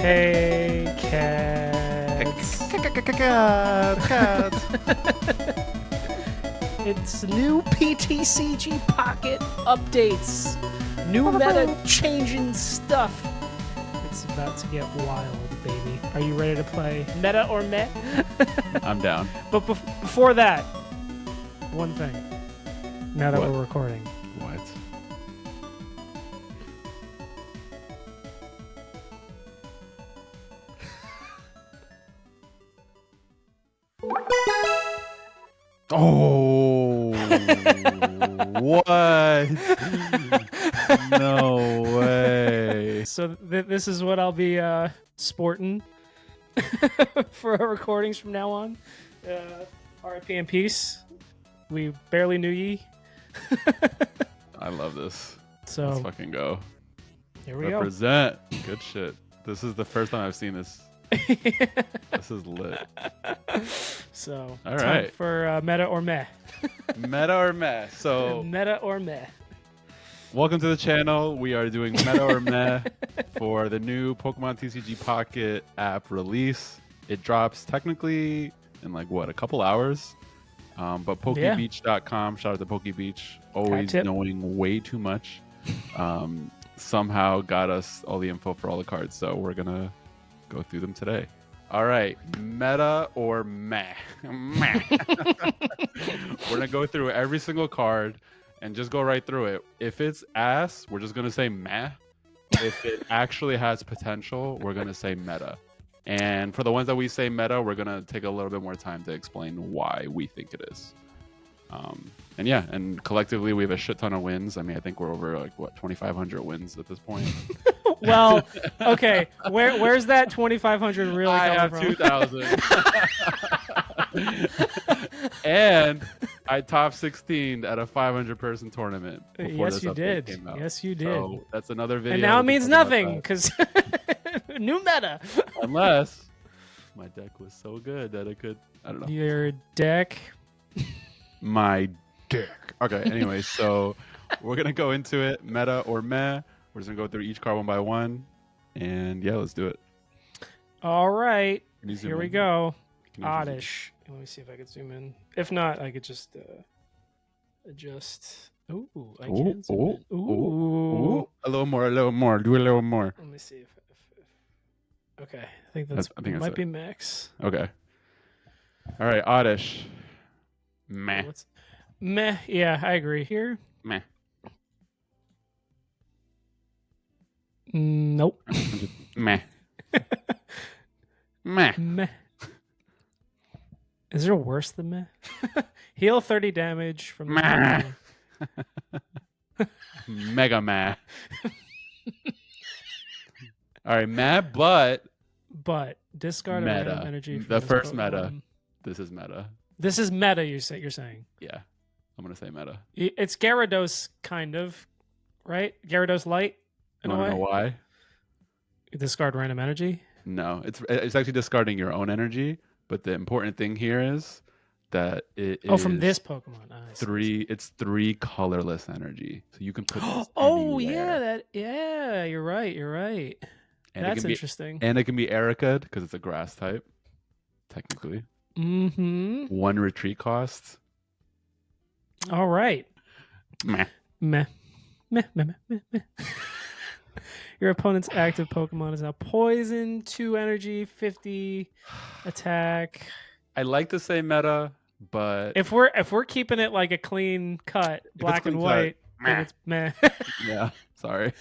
Hey, cats. It's new PTCG Pocket updates. New meta changing stuff. It's about to get wild, baby. Are you ready to play meta or meh? I'm down. But before that, one thing. Now that we're recording. What? Oh, what? No way. So this is what I'll be sporting for our recordings from now on. RIP in peace. We barely knew ye. I love this. So let's fucking go. Here we Represent. Good shit. This is the first time I've seen this. This is lit. So, all time right. for meta or meh. Meta or meh. So, meta or meh. Welcome to the channel. We are doing meta or meh for the new Pokemon TCG Pocket app release. It drops technically in like what, a couple hours. But pokebeach.com, shout out to PokeBeach, always knowing way too much. Somehow got us all the info for all the cards. So we're gonna go through them today. All right, meta or meh? Meh. We're gonna go through every single card and just go right through it. If it's ass, we're just gonna say meh. If it actually has potential, we're gonna say meta. And for the ones that we say meta, we're gonna take a little bit more time to explain why we think it is. And yeah, and collectively we have a shit ton of wins. I mean, I think we're over like what, 2,500 wins at this point. Well, okay. Where's that 2,500 really coming from? I have 2,000. And I top 16 at a 500-person tournament. Yes, you did. Came out. Yes, you did. So that's another video. And now it means nothing because new meta. Unless my deck was so good that it could. I don't know. Your deck. My dick. Okay. Anyway, so we're gonna go into it. Meta or meh. We're just gonna go through each card one by one, and yeah, let's do it. All right. Here we go. Oddish. Let me see if I can zoom in. If not, I could just adjust. Ooh, I can zoom in. Ooh. A little more. A little more. Do a little more. Let me see if okay, I think that might be max. Okay. All right, Oddish. Meh. Meh. Yeah, I agree. Here. Meh. Nope. Meh. Meh. Meh. Is there worse than meh? Heal 30 damage from meh. Mega meh. All right, meh, but discard meta. A random energy. The first meta. This is meta. This is meta. You're saying. Yeah, I'm gonna say meta. It's Gyarados, kind of, right? Gyarados light. I don't know why. You discard random energy. No, it's actually discarding your own energy. But the important thing here is that it is from this Pokemon. It's 3 colorless energy, so you can put. This anywhere. Yeah, you're right. And that's interesting. And it can be Erica because it's a grass type, technically. Mm-hmm. 1 retreat cost. All right. Meh. Meh. Meh. Meh. Meh. Meh. Meh. Your opponent's active Pokemon is now poison, 2 energy, 50 attack. I like to say meta, but if we're keeping it like a clean cut, black and white, then it's meh. Yeah, sorry.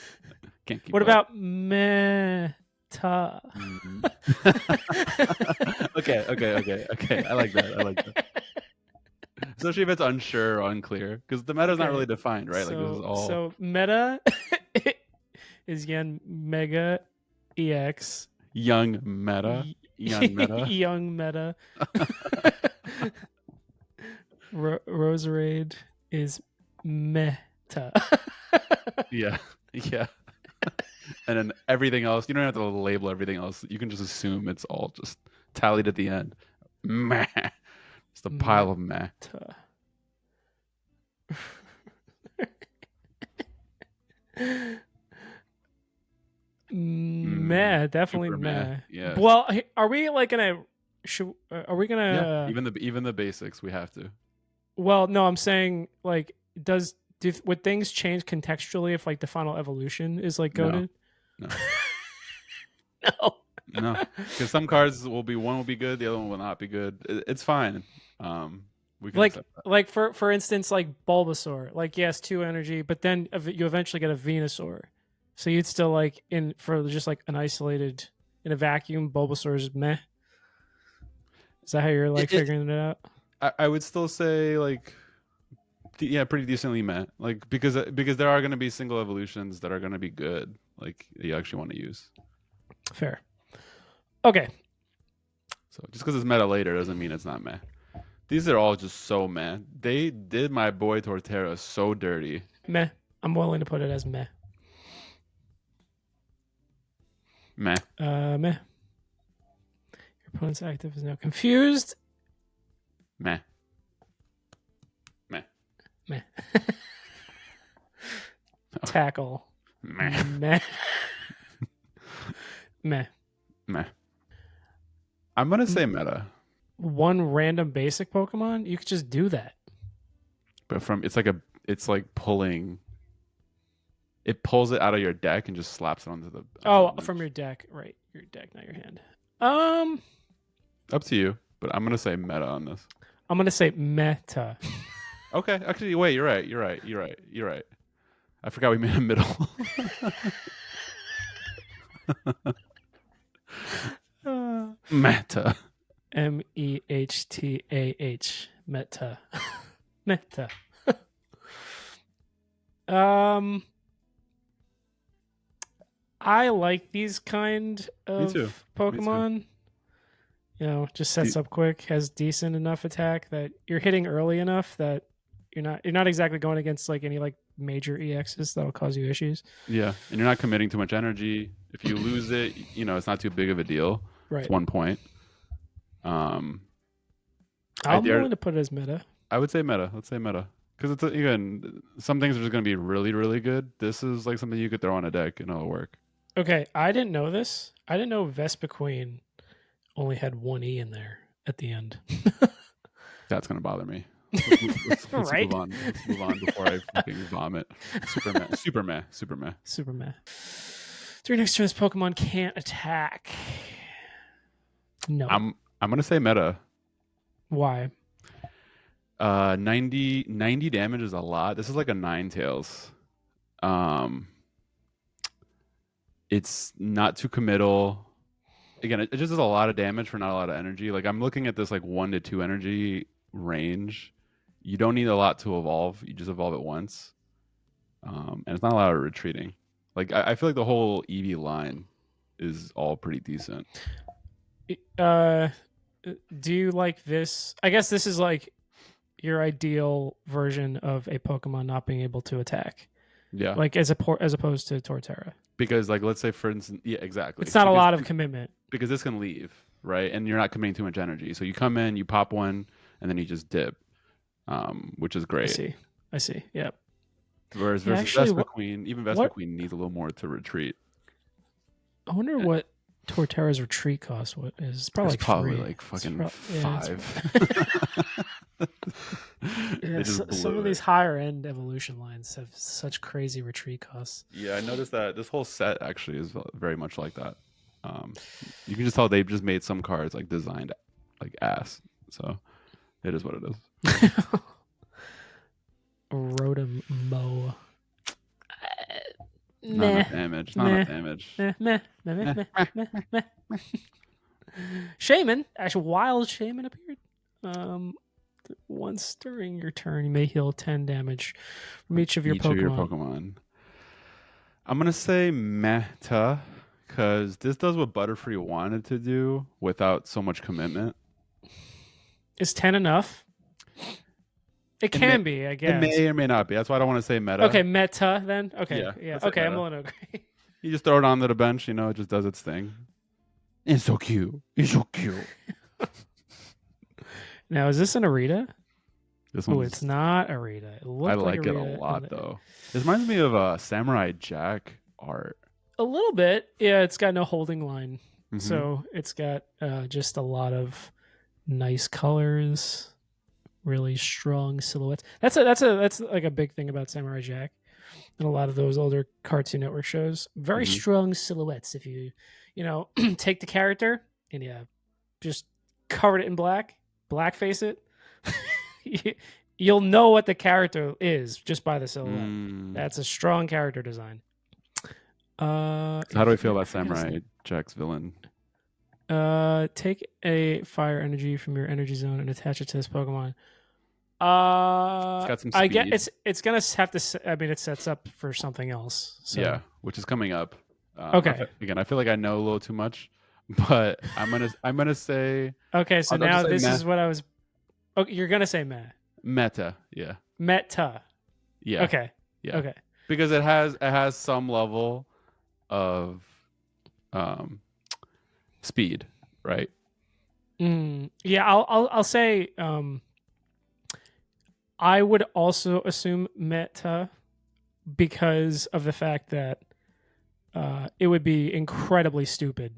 Can't keep What up. about meta? Mm-hmm. Okay. I like that. Especially if it's unsure or unclear, because the meta is not really defined, right? Like this is all. So meta is Young Mega EX. Young Meta. Young Meta. Roserade is meta. Yeah. And then everything else, you don't have to label everything else. You can just assume it's all just tallied at the end. Meh. It's the pile of meh. Meh, definitely Super meh. Yeah. Well, are we like gonna? Are we Yeah. gonna? Even the basics we have to. Well, no, I'm saying like, would things change contextually if like the final evolution is like No. goaded? No. No. No. Because some cards will be one will be good, the other one will not be good. It's fine. We can Like accept that. like for instance, like Bulbasaur, like yes, 2 energy, but then you eventually get a Venusaur, so you'd still like in for just like an isolated in a vacuum. Bulbasaur's meh. Is that how you're like figuring it out? I would still say like yeah, pretty decently met. Like because there are going to be single evolutions that are going to be good, like that you actually want to use. Fair. Okay. So just because it's meta later doesn't mean it's not meh. These are all just so meh. They did my boy Torterra so dirty. Meh. I'm willing to put it as meh. Meh. Meh. Your opponent's active is now confused. Meh. Meh. Meh. Tackle. Meh. Meh. Meh. Meh. I'm gonna say meta, One random basic Pokemon, you could just do that. but it's like pulling. It pulls it out of your deck and just slaps it onto the. From your deck, right? Your deck, not your hand. Up to you, but I'm gonna say meta on this. I'm gonna say meta. Okay, actually, wait. You're right. I forgot we made a middle. Meta. MEHTAH. Meta. Meta. I like these kind of Pokemon. You know, just sets up quick, has decent enough attack that you're hitting early enough that you're not exactly going against like any like major EXs that'll cause you issues. Yeah, and you're not committing too much energy. If you lose it, you know, it's not too big of a deal. Right. It's 1 point. I'm willing to put it as meta. I would say meta. Let's say meta. Because it's again, some things are just going to be really, really good. This is like something you could throw on a deck and it'll work. Okay, I didn't know this. I didn't know Vespiquen only had one E in there at the end. That's going to bother me. Let's Right? move on. Let's move on before I fucking vomit. Super meh. Super meh. Super meh. Super meh. During next turn, this Pokemon can't attack. No. I'm gonna say meta. Why? 90 damage is a lot. This is like a Ninetales. It's not too committal. Again, it just does a lot of damage for not a lot of energy. Like I'm looking at this like 1 to 2 energy range. You don't need a lot to evolve. You just evolve it once, and it's not a lot of retreating. Like I feel like the whole Eevee line is all pretty decent. Do you like this? I guess this is like your ideal version of a Pokemon not being able to attack. Yeah. Like as opposed to Torterra. Because like let's say for instance, yeah, exactly. It's not a lot of commitment. Because this can leave, right? And you're not committing too much energy. So you come in, you pop one, and then you just dip, which is great. I see. Yep. Versus Vespiquen, even Vespiquen needs a little more to retreat. I wonder what Torterra's retreat cost is. It's probably like fucking 5. Yeah, some of these higher end evolution lines have such crazy retreat costs. Yeah, I noticed that this whole set actually is very much like that. You can just tell they've just made some cards like designed like ass. So it is what it is. Rotom Mo. Not enough damage. Not enough damage. Shaman. Actually, wild Shaman appeared. Once during your turn, you may heal 10 damage from each of your Pokemon. I'm going to say meta because this does what Butterfree wanted to do without so much commitment. Is 10 enough? It can be, I guess. It may or may not be. That's why I don't want to say meta. Okay, meta then. Okay, yeah. Okay, I'm willing to agree. You just throw it onto the bench, you know, it just does its thing. It's so cute. It's so cute. Now, is this an Arita? Oh, it's not Arita. I like it a lot, though. This reminds me of Samurai Jack art. A little bit. Yeah, it's got no holding line. Mhm. So it's got just a lot of nice colors, really strong silhouettes. That's like a big thing about Samurai Jack and a lot of those older Cartoon Network shows. Very Mhm. strong silhouettes. If you take the character and just cover it in blackface it, you'll know what the character is just by the silhouette. Mm. That's a strong character design. So how do I feel I about forget his Samurai name. Jack's villain? Take a fire energy from your energy zone and attach it to this Pokemon. It's got some I get speed. it's gonna have to. I mean, it sets up for something else. So Yeah, which is coming up. okay, Again, I feel like I know a little too much, but I'm gonna say okay. So I'll now just say this meh. is what I was. Oh, you're gonna say meh. Meta. Yeah, Meta. yeah, Okay. yeah. Okay. Because it has some level of um speed, right? Yeah, I'll say I would also assume meta because of the fact that it would be incredibly stupid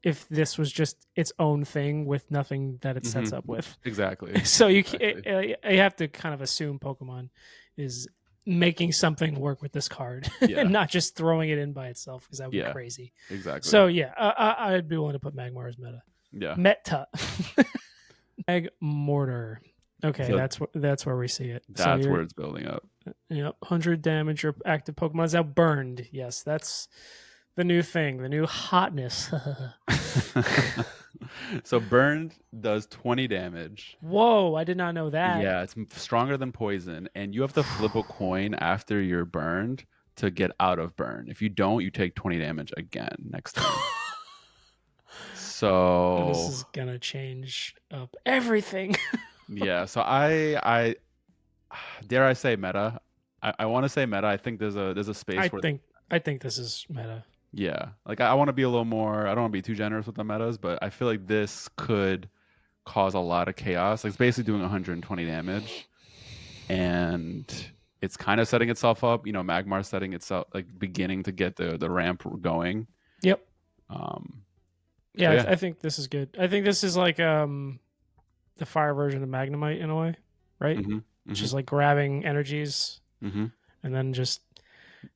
if this was just its own thing with nothing that it sets up with. Exactly. So Exactly. you have to kind of assume Pokemon is making something work with this card Yeah. and not just throwing it in by itself because that would be Yeah. crazy. Exactly. So yeah, I'd be willing to put Magmar as meta. Yeah. Meta. Mag Mortar. Okay, So that's where we see it. So that's you're where it's building up. 100 damage. Your active Pokemon is now burned. Yes, that's the new thing, the new hotness. So burned does 20 damage. Whoa, I did not know that. Yeah, it's stronger than poison, and you have to flip a coin after you're burned to get out of burn. If you don't, you take 20 damage again next turn. This So is gonna change up everything. yeah, so I dare I say meta. I want to say meta. I think there's a space where I think this is meta. yeah, like I want to be a little more. I don't want to be too generous with the metas, but I feel like this could cause a lot of chaos. Like it's basically doing 120 damage, and it's kind of setting itself up. Magmar's setting itself like beginning to get the ramp going. Yep. Um, Yeah, yeah. I think this is good. I think this is like the fire version of Magnemite in a way, right? Mm-hmm, Which mm-hmm, is like grabbing energies mm-hmm. and then just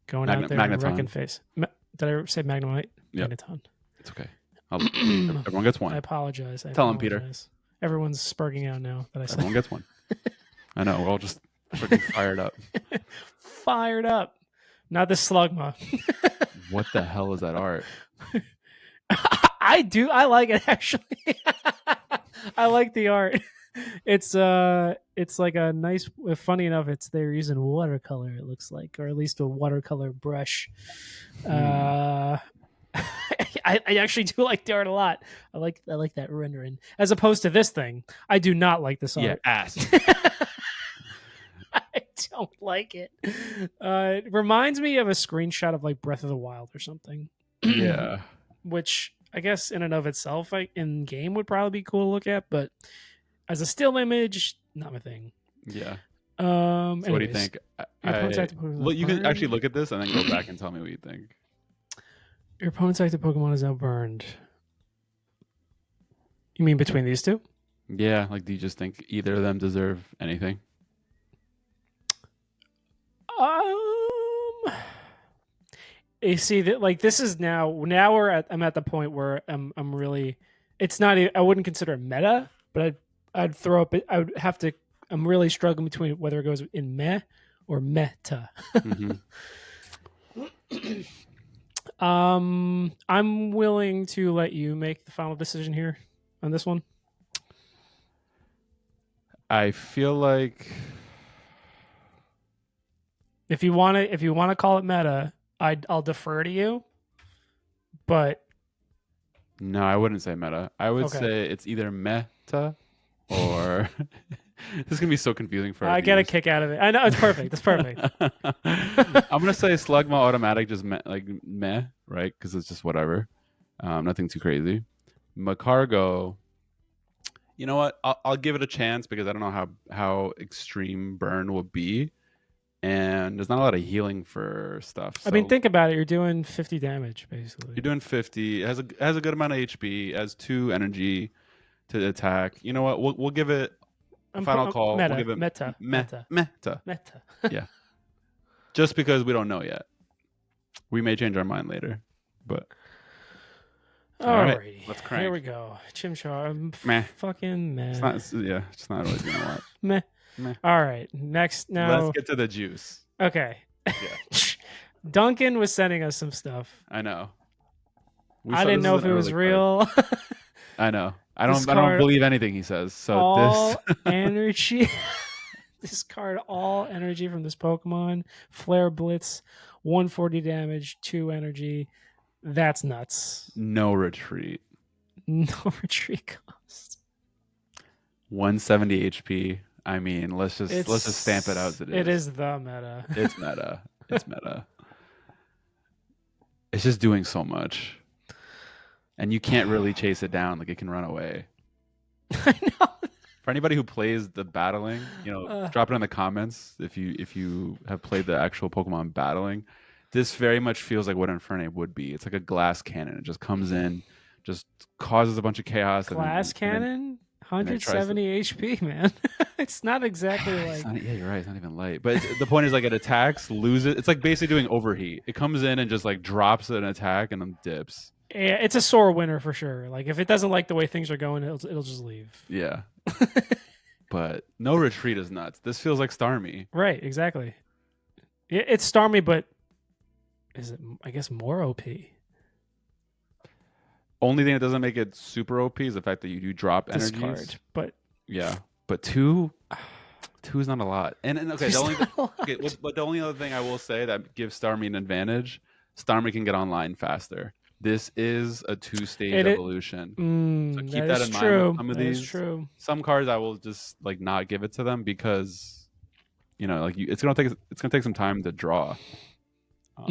going out there and wrecking Magneton. face. Did I say Magnemite? Yep, Magneton. it's okay. Everyone gets one. I apologize. Tell him, Peter. Everyone's sparking out now that I said. Everyone gets one. I know. We're all just freaking fired up. Fired up. Not the Slugma. What the hell is that art? I do. I like it actually. I like the art. It's like a nice. Funny enough, they're using watercolor. It looks like, or at least a watercolor brush. I actually do like the art a lot. I like that rendering as opposed to this thing. I do not like this art. Yeah, ass. I don't like it. It reminds me of a screenshot of like Breath of the Wild or something. Yeah. Which I guess in and of itself, like in game, would probably be cool to look at, but as a still image, not my thing. Yeah. So what do you think? You can actually look at this and then go back and tell me what you think. Your opponent's active Pokemon is now burned. You mean between these two? Yeah, like do you just think either of them deserve anything? You see that like this is now I'm at the point where I'm really it's not I wouldn't consider it meta, but I'd throw up I would have to I'm really struggling between whether it goes in meh or meta. Mm-hmm. I'm willing to let you make the final decision here on this one. I feel like if you want to call it meta, I'll defer to you. But no, I wouldn't say meta. I would Okay. say it's either meta or this is gonna be so confusing for. I get a kick out of it. I know it's perfect. It's perfect. I'm gonna say Slugma automatic, just meh, right? Because it's just whatever, nothing too crazy. Macargo, you know what? I'll give it a chance because I don't know how extreme burn will be, and there's not a lot of healing for stuff. So I mean, think about it. You're doing 50 damage basically. you're doing 50. It has a good amount of HP. It has 2 energy to attack. You know what? We'll give it a final call. Meta, We'll give it meta. meta. Yeah. Just because we don't know yet. We may change our mind later. But all right, let's crank. Here we go. Chimchar. Meh. Fucking meh. It's not really doing a lot. Meh. All right. Next now. Let's get to the juice. Okay. Yeah. Duncan was sending us some stuff. I know. I didn't know if it was real. I know. I don't believe anything he says. So all energy. Discard all energy from this Pokemon. Flare Blitz, 140 damage, 2 energy. That's nuts. No retreat. No retreat cost. 170 HP. I mean, let's just stamp it out as it is. It is the meta. It's meta. It's meta. It's just doing so much. And you can't really chase it down. Like, it can run away. I know. For anybody who plays the battling, drop it in the comments if you have played the actual Pokemon battling. This very much feels like what Infernape would be. It's like a glass cannon. It just comes in, just causes a bunch of chaos. Glass cannon? 170 HP, man. It's not exactly like... yeah, you're right. It's not even light. But the point is, like, it attacks, loses. It's like basically doing overheat. It comes in and just, like, drops an attack and then dips. Yeah, it's a sore winner for sure. Like, if it doesn't like the way things are going, it'll just leave. Yeah. But no retreat is nuts. This feels like Starmie. Right, exactly. It's Starmie, but is it, I guess, more OP? Only thing that doesn't make it super OP is the fact that you do drop Discard, energies. but yeah, but two is not a lot. And okay, but the only other thing I will say that gives Starmie an advantage, Starmie can get online faster. This is a 2-stage evolution. So keep that in mind with some of these. True. Some cards I will just like not give it to them because it's gonna take some time to draw. But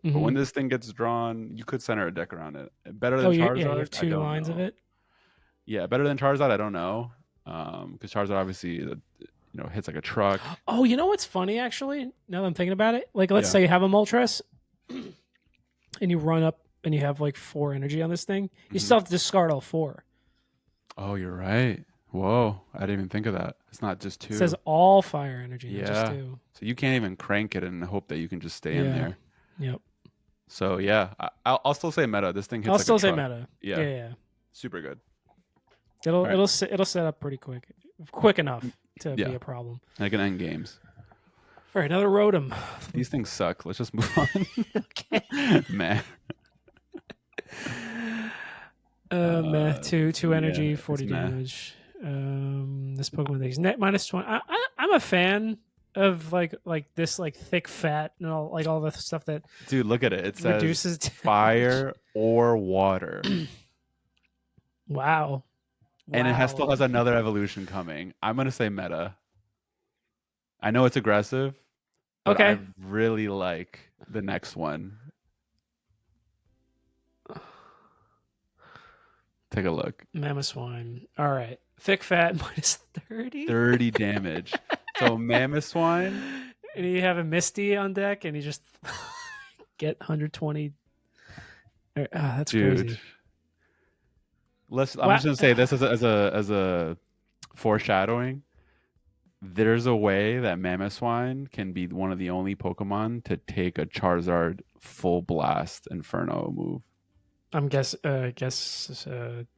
when this thing gets drawn, you could center a deck around it. Better than Charizard. Yeah, you have 2 lines of it. Yeah, better than Charizard. I don't know, because Charizard obviously hits like a truck. Oh, you know what's funny actually? Now that I'm thinking about it, like let's say you have a Moltres, and you run up and you have like 4 energy on this thing. You still have to discard all 4. Oh, you're right. Whoa, I didn't even think of that. It's not just 2. It says all fire energy, not just 2. So you can't even crank it and hope that you can just stay in there. Yep. So yeah, I'll still say meta. This thing hits. I'll still say meta. Yeah. Super good. It'll set up pretty quick enough to be a problem. Like an end games. All right, another Rotom. These things suck. Let's just move on. Okay. Man. Meh. 2 energy, 40 damage. This Pokemon thing is net -1. I'm a fan of like this like thick fat and all the stuff that dude, look at it. It says reduces fire or water. Wow. And it still has another evolution coming. I'm gonna say meta. I know it's aggressive, but I really like the next one. Take a look. Mamoswine. All right. Thick fat -30. 30 damage. So Mamoswine. And you have a Misty on deck, and you just get 120. That's crazy. I'm just gonna say this as a foreshadowing. There's a way that Mamoswine can be one of the only Pokemon to take a Charizard full blast Inferno move. I guess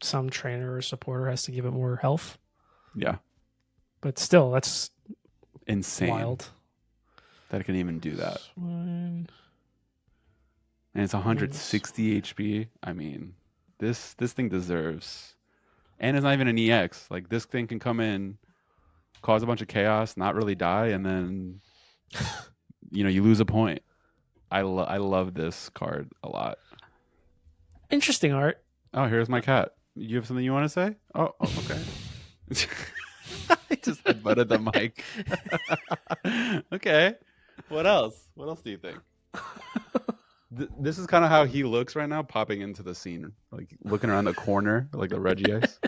some trainer or supporter has to give it more health. Yeah, but still, that's insane. Wild that it can even do that. Swine. And it's 160 HP. I mean, this thing deserves. And it's not even an EX. Like, this thing can come in, cause a bunch of chaos, not really die, and then you lose a point. I love this card a lot. Interesting art. Oh, here's my cat. You have something you want to say? Oh okay. I just headbutted the mic. Okay. What else? What else do you think? This is kind of how he looks right now, popping into the scene, like looking around the corner, like a Regice.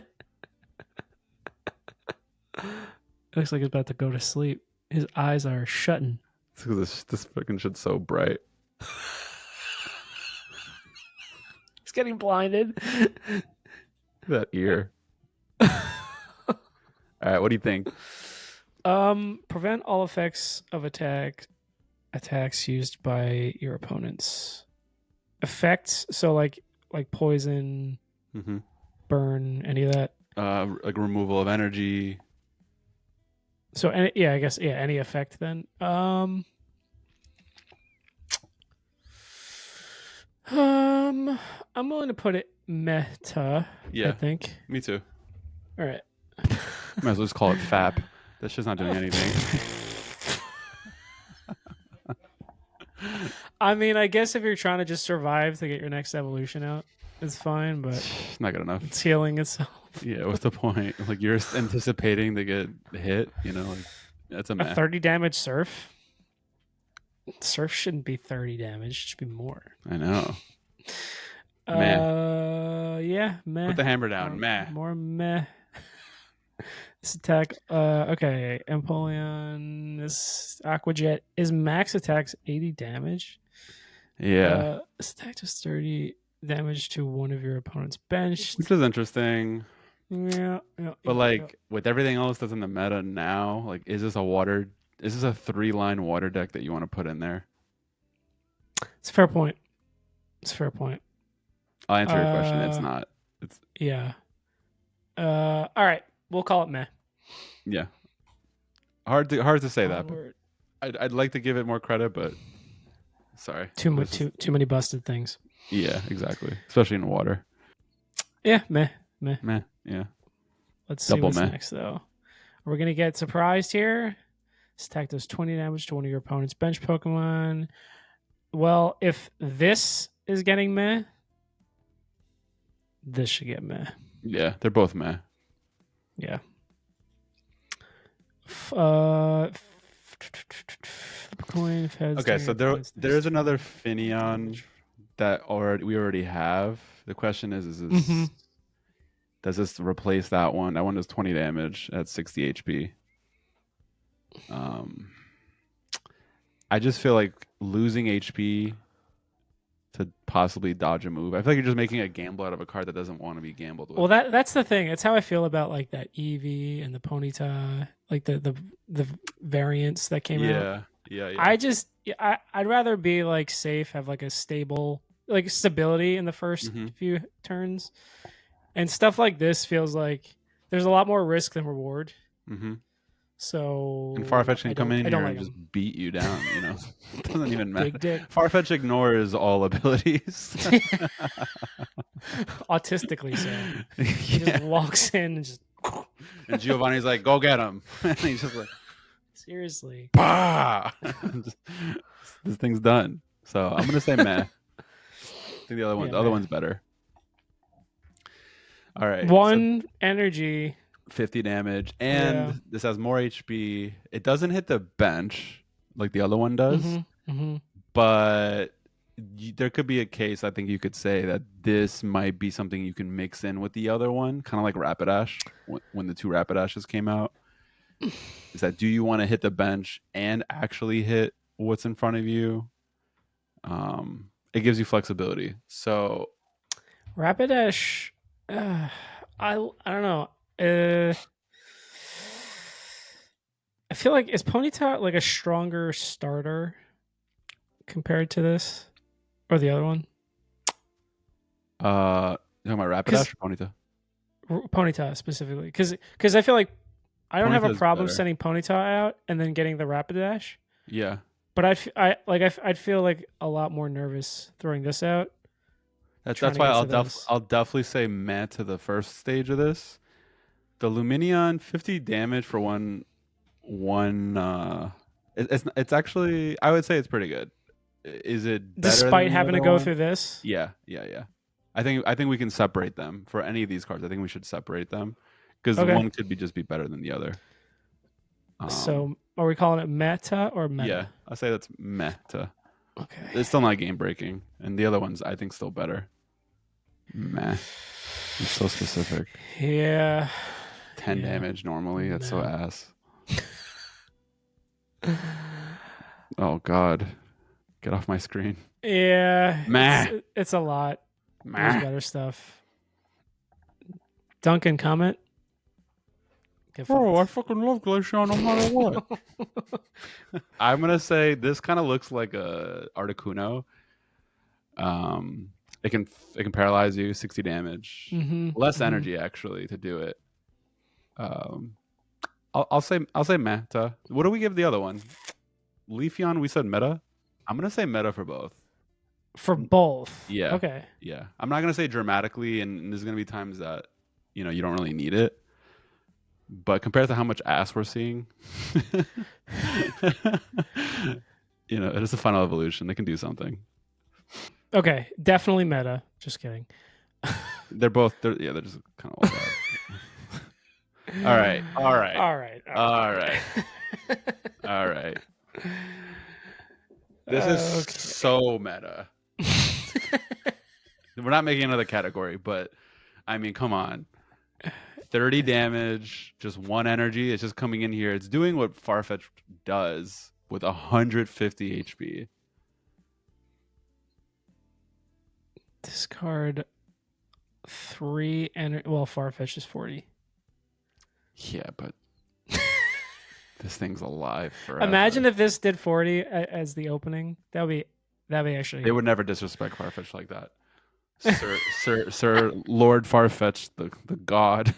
Looks like he's about to go to sleep. His eyes are shutting. This fucking shit's so bright. He's getting blinded. That ear. All right, what do you think? Prevent all effects of attacks used by your opponents. Effects, so like poison, Mm-hmm. burn, any of that. Like removal of energy. So I guess any effect then. I'm willing to put it meta. Yeah, I think. me too. All right. Might as well just call it FAP. That shit's not doing anything. I mean, I guess if you're trying to just survive to get your next evolution out, it's fine, but It's not good enough. it's healing itself. Yeah, what's the point? Like you're anticipating to get hit, you know? Like that's a A meh. 30 damage surf. Surf shouldn't be 30 damage. It should be more. I know. Yeah, meh. Put the hammer down. More meh. This attack, okay, Empoleon, this Aquajet is max attacks 80 damage. Yeah. This attack does 30 damage to one of your opponent's bench. Which is interesting. Yeah. But with everything else that's in the meta now, like is this a 3-line water deck that you want to put in there? It's a fair point. I'll answer your question. It's not. Yeah. All right. We'll call it meh. Yeah. Hard to say that. Onward. But I'd like to give it more credit, but sorry. Too many busted things. Yeah, exactly. Especially in water. Yeah, meh. Yeah. Let's see Double what's meh. next, though. Are we going to get surprised here? This attack does 20 damage to one of your opponent's bench Pokemon. Well, if this is getting meh, this should get meh. Yeah, they're both meh. Yeah. Okay, so there's another Finneon that we already have. The question is this does this replace that one? That one does 20 damage at 60 HP. I just feel like losing HP to possibly dodge a move. I feel like you're just making a gamble out of a card that doesn't want to be gambled with. Well, that's the thing. It's how I feel about like that Eevee and the Ponyta, like the variants that came out. Yeah. I'd rather be like safe, have like a stability in the first few turns, and stuff like this feels like there's a lot more risk than reward. Mm-hmm. So and Farfetch can come in here and just him. beat you down. You know, it doesn't even matter. Big dick. Farfetch ignores all abilities. Autistically so. He just walks in and just. And Giovanni's like, "Go get him!" And he's just like, seriously, bah! This thing's done. So I'm gonna say meh. I think the other one's better. All right, one energy. 50 damage, and this has more HP. It doesn't hit the bench like the other one does, but there could be a case, I think you could say, that this might be something you can mix in with the other one, kind of like Rapidash when the two Rapidashes came out. Is that, do you want to hit the bench and actually hit what's in front of you? It gives you flexibility. So Rapidash, I don't know. I feel like, is Ponyta like a stronger starter compared to this or the other one? You talking about Rapidash or Ponyta? Ponyta specifically, because I feel like I don't have a problem sending Ponyta out and then getting the Rapidash. Yeah, but I'd feel like a lot more nervous throwing this out. That's why I'll definitely say meh to the first stage of this. The Lumineon, 50 damage for one. It's actually, I would say it's pretty good. Is it better despite having to go through this? Yeah. I think we can separate them for any of these cards. I think we should separate them because one could just be better than the other. So are we calling it meta or meta? Yeah, I'll say that's meta. Okay. It's still not game breaking, and the other one's I think still better. Meh. It's so specific. Yeah. 10 damage normally. That's so ass. Oh God, get off my screen. Yeah, Meh. it's a lot. There's Meh. better stuff. Duncan, comment. Get Oh, I fucked. fucking love Glaceon no matter what. I'm gonna say this kind of looks like a Articuno. Um, it can paralyze you, 60 damage, less energy actually to do it. Um, I'll say meta. What do we give the other one? Leafeon. We said meta. I'm gonna say meta for both. For both. Yeah, Okay. yeah. I'm not gonna say dramatically, and there's gonna be times that you don't really need it. But compared to how much ass we're seeing, it is a final evolution. They can do something. Okay. Definitely meta. Just kidding. They're both. They're just kind of all bad. All right. All right. All right. All right. All right. This is Okay. so meta. We're not making another category, but I mean, come on. 30 damage, just one energy. It's just coming in here. It's doing what Farfetch does with 150 HP. Discard 3 energy. Well, Farfetch is 40. Yeah, but this thing's alive forever. Imagine if this did 40 as the opening. That'd be actually. They would never disrespect Farfetch like that. Sir Lord Farfetch, the god.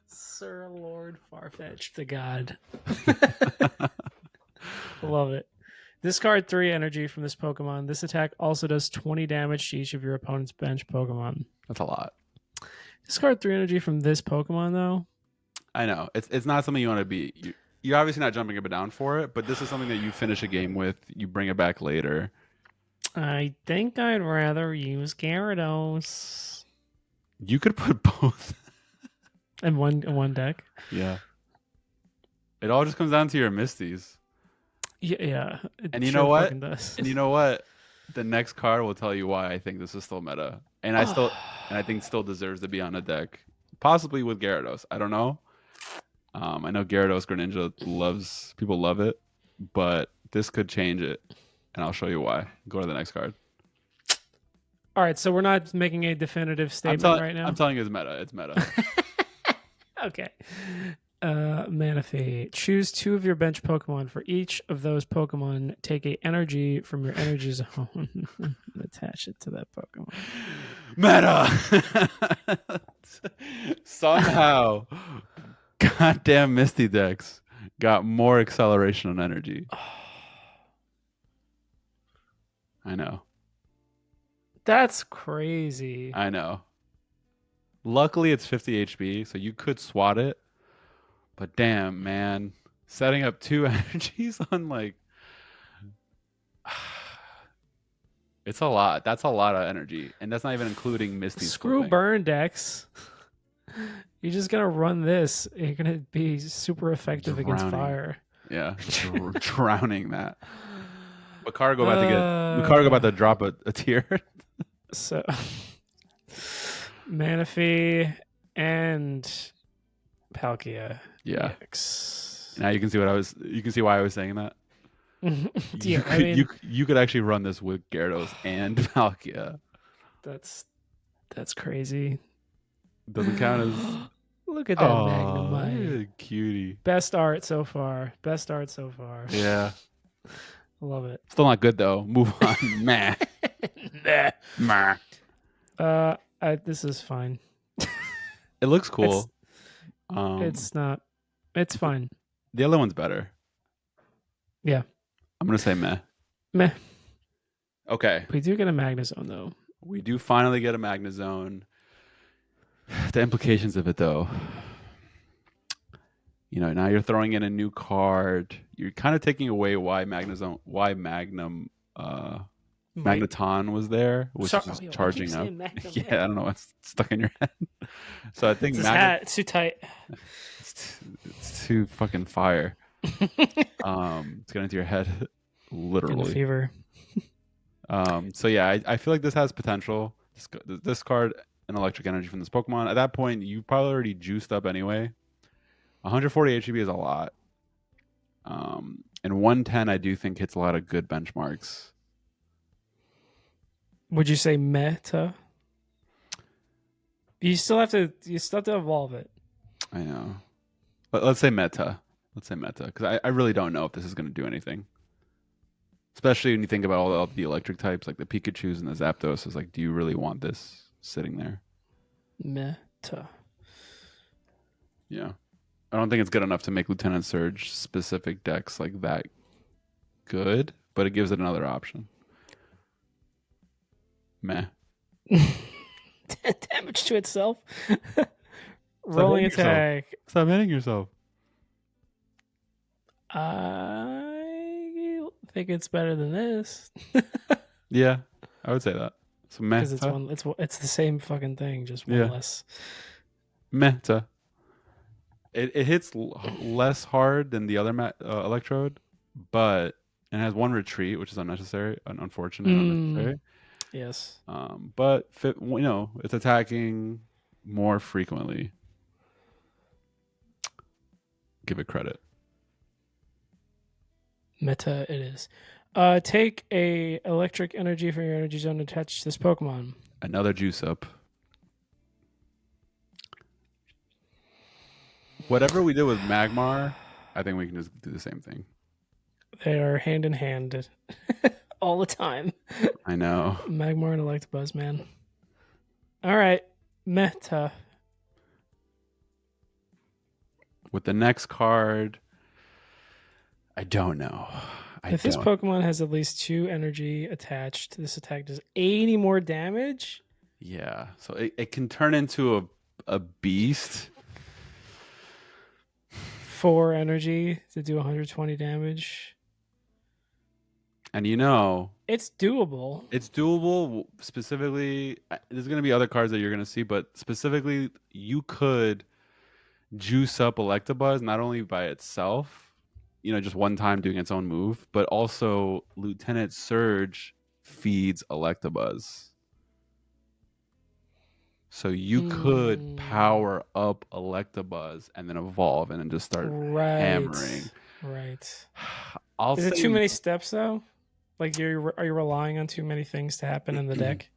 Sir Lord Farfetch, the god. Love it. Discard 3 energy from this Pokemon. This attack also does 20 damage to each of your opponent's bench Pokemon. That's a lot. Discard 3 energy from this Pokemon, though. I know. It's not something you want to be. You're obviously not jumping up and down for it, but this is something that you finish a game with. You bring it back later. I think I'd rather use Gyarados. You could put both in one deck. Yeah. It all just comes down to your Misties. Yeah. And you know what? And you know what? The next card will tell you why I think this is still meta. And I think still deserves to be on a deck. Possibly with Gyarados. I don't know. I know Gyarados Greninja people love it, but this could change it. And I'll show you why. Go to the next card. All right, so we're not making a definitive statement right now. I'm telling you it's meta. It's meta. Okay. Manaphy. Choose 2 of your bench Pokemon. For each of those Pokemon, take a energy from your energy zone and attach it to that Pokemon. Meta! Somehow, goddamn Misty decks got more acceleration on energy. I know. That's crazy. I know. Luckily, it's 50 HP, so you could swat it. But damn, man. Setting up 2 energies on, like... It's a lot. That's a lot of energy. And that's not even including Misty. Screw burn decks. You're just going to run this. You're going to be super effective against fire. Yeah. Drowning that. Lucario about to drop a tier. So, Manaphy and Palkia. Yeah. EX. Now you can see why I was saying that. Yeah, you could actually run this with Gyarados and Palkia. That's crazy. Doesn't count as. Look at that Magnemite. Cutie. Best art so far. Yeah. Love it. Still not good though. Move on. Meh. Meh. This is fine. It looks cool. It's not. It's fine. The other one's better. Yeah. I'm gonna say meh. Meh. Okay. We do get a Magnezone though. We do finally get a Magnezone. The implications of it though. Now you're throwing in a new card. You're kind of taking away why Magneton was there, which is charging up. Yeah, I don't know. It's stuck in your head. So I think it's too tight. It's too fucking fire. It's getting into your head, literally. Fever. So yeah, I feel like this has potential. This card, an electric energy from this Pokemon. At that point, you probably already juiced up anyway. 140 HP is a lot. And 110, I do think hits a lot of good benchmarks. Would you say meta? You still have to evolve it. I know. Let's say meta. Let's say meta, because I really don't know if this is going to do anything. Especially when you think about all the electric types, like the Pikachus and the Zapdos. Is like, do you really want this sitting there? Meta. Yeah. I don't think it's good enough to make Lieutenant Surge specific decks like that good, but it gives it another option. Meh. Damage to itself. Rolling attack. Stop hitting yourself. I think it's better than this. Yeah, I would say that. So meh. Because it's the same fucking thing, just one less. Meta. It hits less hard than the other electrode, but it has one retreat, which is unnecessary, unnecessary. Yes. But it's attacking more frequently. Give it credit. Meta it is. Take a electric energy from your energy zone and attach this Pokemon. Another juice up. Whatever we did with Magmar, I think we can just do the same thing. They are hand in hand all the time. I know. Magmar and Electabuzz, man. All right. Meta. With the next card, I don't know. If this Pokemon has at least 2 energy attached, this attack does 80 more damage? Yeah. So it can turn into a beast. 4 energy to do 120 damage. And it's doable. It's doable. Specifically, there's going to be other cards that you're going to see, but specifically, you could juice up Electabuzz not only by itself, just one time doing its own move, but also Lieutenant Surge feeds Electabuzz. So you could power up Electabuzz and then evolve and then just start hammering. Right. Is it too many steps though? Like are you relying on too many things to happen in the deck?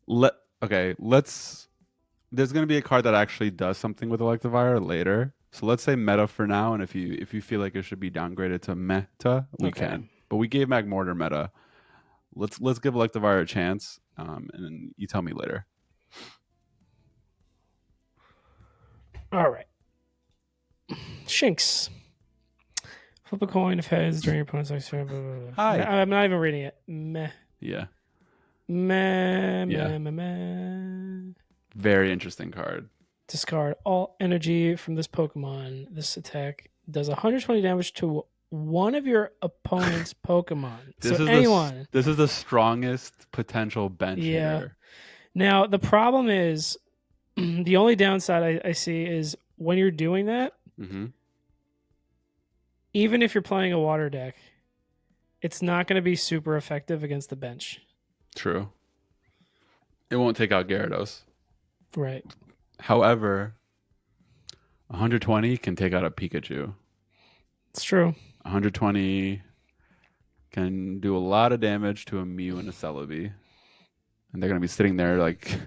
There's going to be a card that actually does something with Electivire later. So let's say meta for now, and if you feel like it should be downgraded to meta, we can. But we gave Magmortar meta. Let's give Electivire a chance, and then you tell me later. All right. Shinx. Flip a coin if heads during your opponent's action. Hi. I'm not even reading it. Meh. Yeah. Meh. Meh. Very interesting card. Discard all energy from this Pokemon. This attack does 120 damage to one of your opponent's Pokemon. This is the strongest potential bench hitter. Now, the problem is, the only downside I see is when you're doing that, even if you're playing a water deck, it's not going to be super effective against the bench. True. It won't take out Gyarados. Right. However, 120 can take out a Pikachu. It's true. 120 can do a lot of damage to a Mew and a Celebi. And they're going to be sitting there like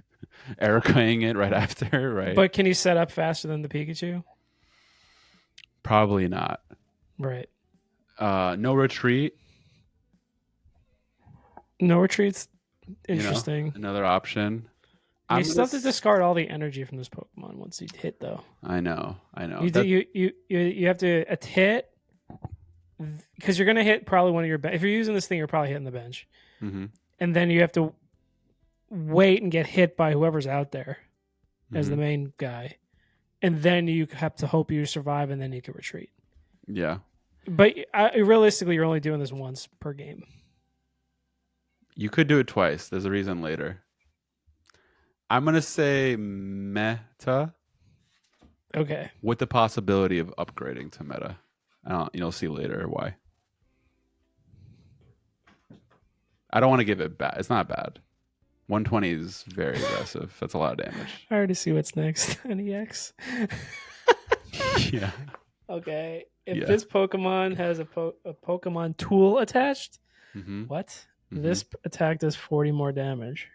Ericaing it right after, right? But can you set up faster than the Pikachu? Probably not. Right. No retreat. No retreat's interesting. Another option. You still have to discard all the energy from this Pokemon once you hit, though. I know. You have to hit because you're going to hit probably one of your if you're using this thing, you're probably hitting the bench, and then you have to wait and get hit by whoever's out there as the main guy, and then you have to hope you survive, and then you can retreat. Yeah, but realistically, you're only doing this once per game. You could do it twice. There's a reason later. I'm going to say meta. Okay. With the possibility of upgrading to meta. You'll see later why. I don't want to give it bad. It's not bad. 120 is very aggressive. That's a lot of damage. I already see what's next. NEX. Yeah. Okay. If this Pokemon has a Pokemon tool attached, what? This attack does 40 more damage.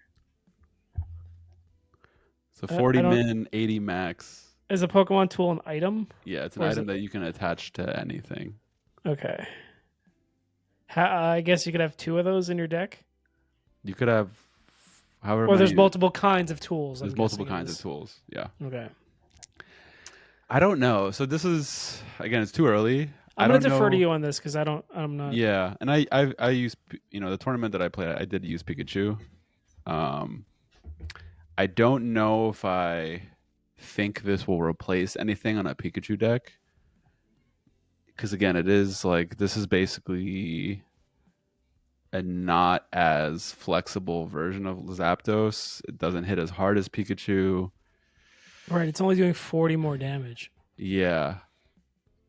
So 40 min, 80 max. Is a Pokemon tool an item? Yeah, it's an item that you can attach to anything. Okay. I guess you could have 2 of those in your deck. You could have however. Or there's multiple kinds of tools. There's multiple kinds of tools. Yeah. Okay. I don't know. So this is again, it's too early. I'm gonna defer to you on this because I'm not. Yeah, and I use the tournament that I played. I did use Pikachu. I don't know if I think this will replace anything on a Pikachu deck. Because again, it is like this is basically a not as flexible version of Zapdos. It doesn't hit as hard as Pikachu. Right, it's only doing 40 more damage. Yeah.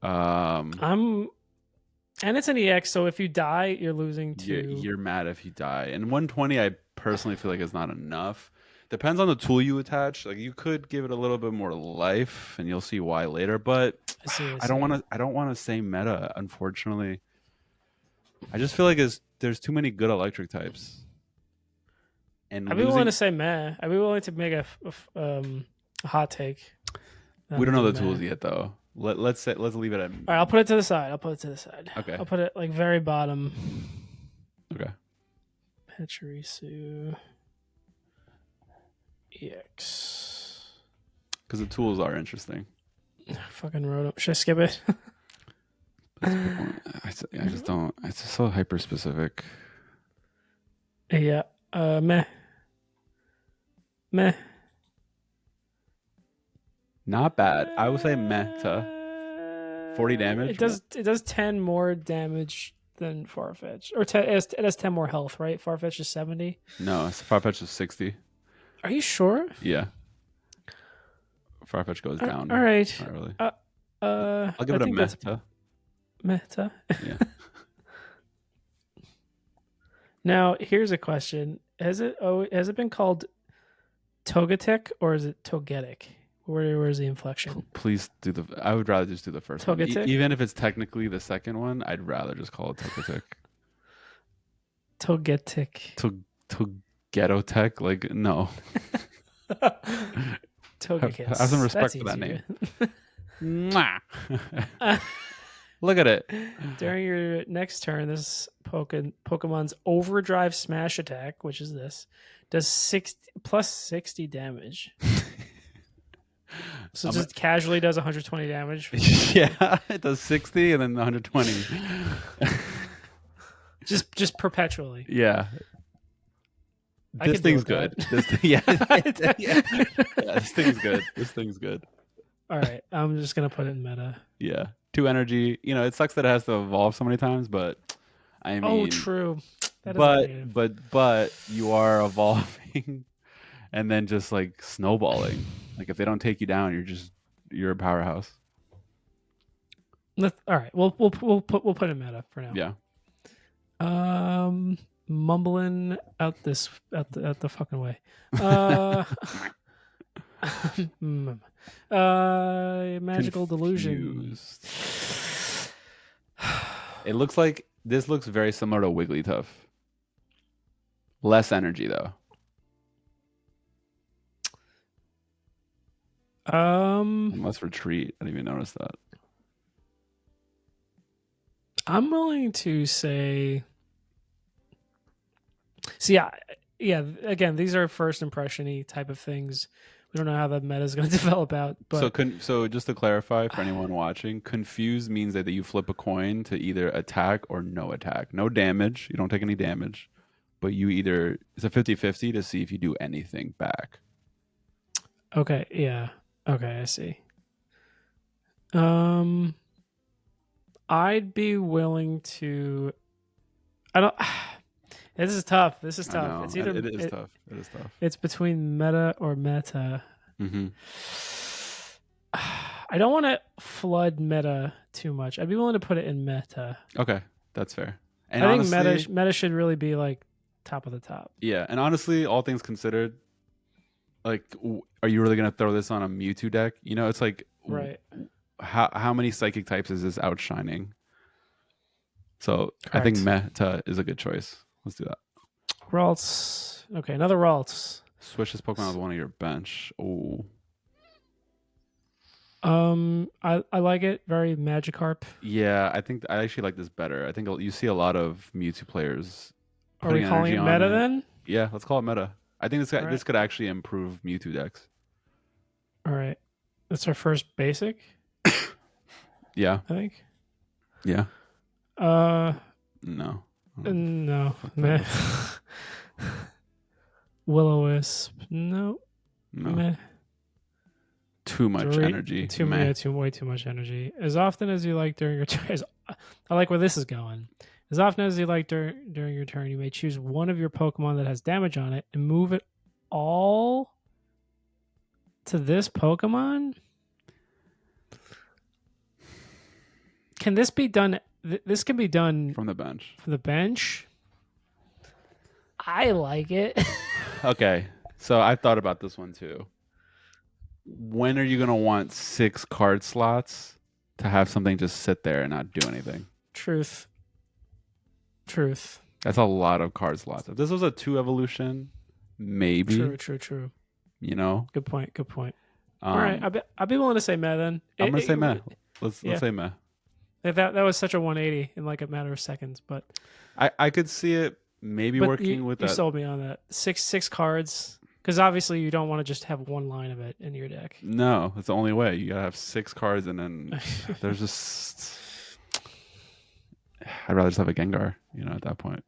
And it's an EX, so if you die, you're losing 2. You're mad if you die. And 120, I personally feel like is not enough. Depends on the tool you attach. Like you could give it a little bit more life, and you'll see why later. But I don't want to say meta. Unfortunately, I just feel like there's too many good electric types. And I'd be willing to say meh. I'd be willing to make a hot take. We don't know the tools yet, though. Let's leave it at. All right, I'll put it to the side. Okay. I'll put it like very bottom. Okay. Pachirisu. EX. Because the tools are interesting. Fucking wrote up. Should I skip it? I just don't. It's just so hyper specific. Yeah. Meh. Not bad. I would say meh. 40 damage. It does 10 more damage than Farfetch, or it has 10 more health, right? Farfetch is 70. No, Farfetch is 60. Are you sure? Yeah. Farfetch goes down. All right. Not really. I'll give it a meta. Meta. Yeah. Now, here's a question: Has it been called Togetic or is it Togetic? Where's the inflection? Please do I would rather just do the first one. Even if it's technically the second one, I'd rather just call it Togetic. Togetic. Togetotech? Like, no. Togekiss. Have some respect for that name. Look at it. During your next turn, this Pokemon's Overdrive Smash attack, which is this, does plus 60 damage. So just casually does 120 damage. Yeah, it does 60 and then 120. just perpetually. Yeah. This thing's good. This thing's good. All right, I'm just gonna put it in meta. Yeah, 2 energy. It sucks that it has to evolve so many times, but I mean, oh, true. But you are evolving, and then just like snowballing. Like if they don't take you down, you're a powerhouse. All right, we'll put it in meta for now. Yeah. Mumbling out the fucking way. Magical Delusion. It looks like this looks very similar to Wigglytuff. Less energy though. Less retreat. I didn't even notice that. I'm willing to say. So yeah. Again, these are first impression-y type of things. We don't know how the meta is going to develop out. But so just to clarify for anyone watching, confused means that you flip a coin to either attack or no attack. No damage. You don't take any damage, but it's a 50-50 to see if you do anything back. Okay. Yeah. Okay. I see. I'd be willing to. I don't. This is tough. It's either it is tough. It is tough. It's between meta or meta. Mm-hmm. I don't want to flood meta too much. I'd be willing to put it in meta. Okay, that's fair. And I think meta should really be like top of the top. Yeah, and honestly, all things considered, like, are you really gonna throw this on a Mewtwo deck? It's like, right? how many psychic types is this outshining? So I think Correct. Meta is a good choice. Let's do that. Ralts. Okay, another Ralts. Switch this Pokemon with one of your bench. Oh, I like it. Very Magikarp. yeah. I think I actually like this better. I think you see a lot of Mewtwo players Are we putting calling energy it on meta it. then? Yeah, let's call it meta. I think All this right. could actually improve Mewtwo decks. All right. That's our first basic, Yeah, I think. yeah. Uh, No. Oh, no. fuck Meh. that. Will-O-Wisp. No. No. Meh. Too much energy. Meh. Way too much energy. As often as you like during your turn, I like where this is going. As often as you like during your turn, you may choose one of your Pokemon that has damage on it and move it all to this Pokemon. Can this be done? This can be done From the bench. from the bench. I like it. Okay, so I thought about this one too. When are you gonna want 6 card slots to have something just sit there and not do anything? Truth. That's a lot of card slots. If this was a 2 evolution, maybe. True. You know. Good point. All right, I'd be willing to say meh then. I'm gonna say meh. Let's Yeah. say meh. That was such a 180 in like a matter of seconds, but I could see it maybe working with you that. sold me on that. Six cards, because obviously you don't want to just have one line of it in your deck. No, that's the only way. You gotta have 6 cards, and then there's just. I'd rather just have a Gengar, you know, at that point.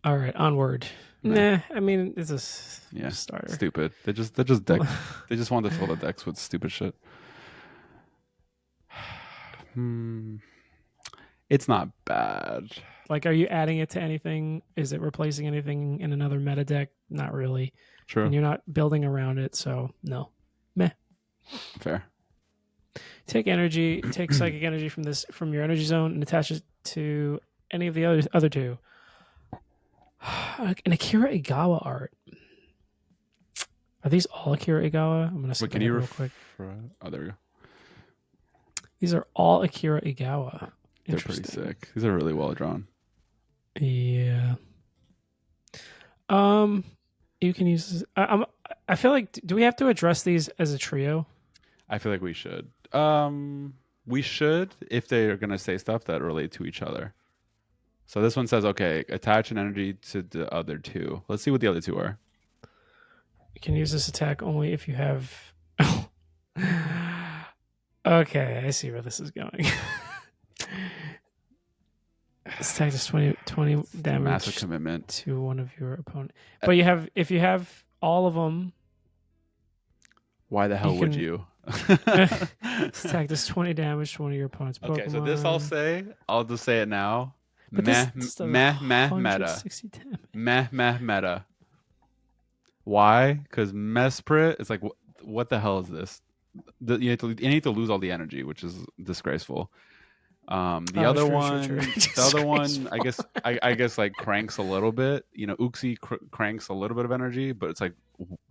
All right, onward. Nah. Nah, I mean it's a starter. Stupid. They just they just want to fill the decks with stupid shit. It's not bad. Like, are you adding it to anything? Is it replacing anything in another meta deck? Not really. True. And you're not building around it, so no. Meh. Fair. Take psychic energy from your energy zone and attach it to any of the other two. An Akira Igawa art. Are these all Akira Igawa? I'm gonna skip Can it you real quick. Oh, there we go. These are all Akira Igawa. They're pretty sick. These are really well drawn. Yeah. You can use this. I feel like, do we have to address these as a trio? I feel like we should. We should if they're gonna say stuff that relate to each other. So this one says, okay, attach an energy to the other two. Let's see what the other two are. You can use this attack only if you have. Okay, I see where this is going. This attack does 20 damage. Massive commitment to one of your opponent. But if you have all of them. Why the hell would you? This attack does 20 damage to one of your opponent's Pokemon. Okay, so this I'll just say it now. But meh meta. Meta. Why? Because Mesprit, it's like, what the hell is this? You need to lose all the energy, which is disgraceful. The other one, I guess like cranks a little bit. You know, Uxie cranks a little bit of energy, but it's like,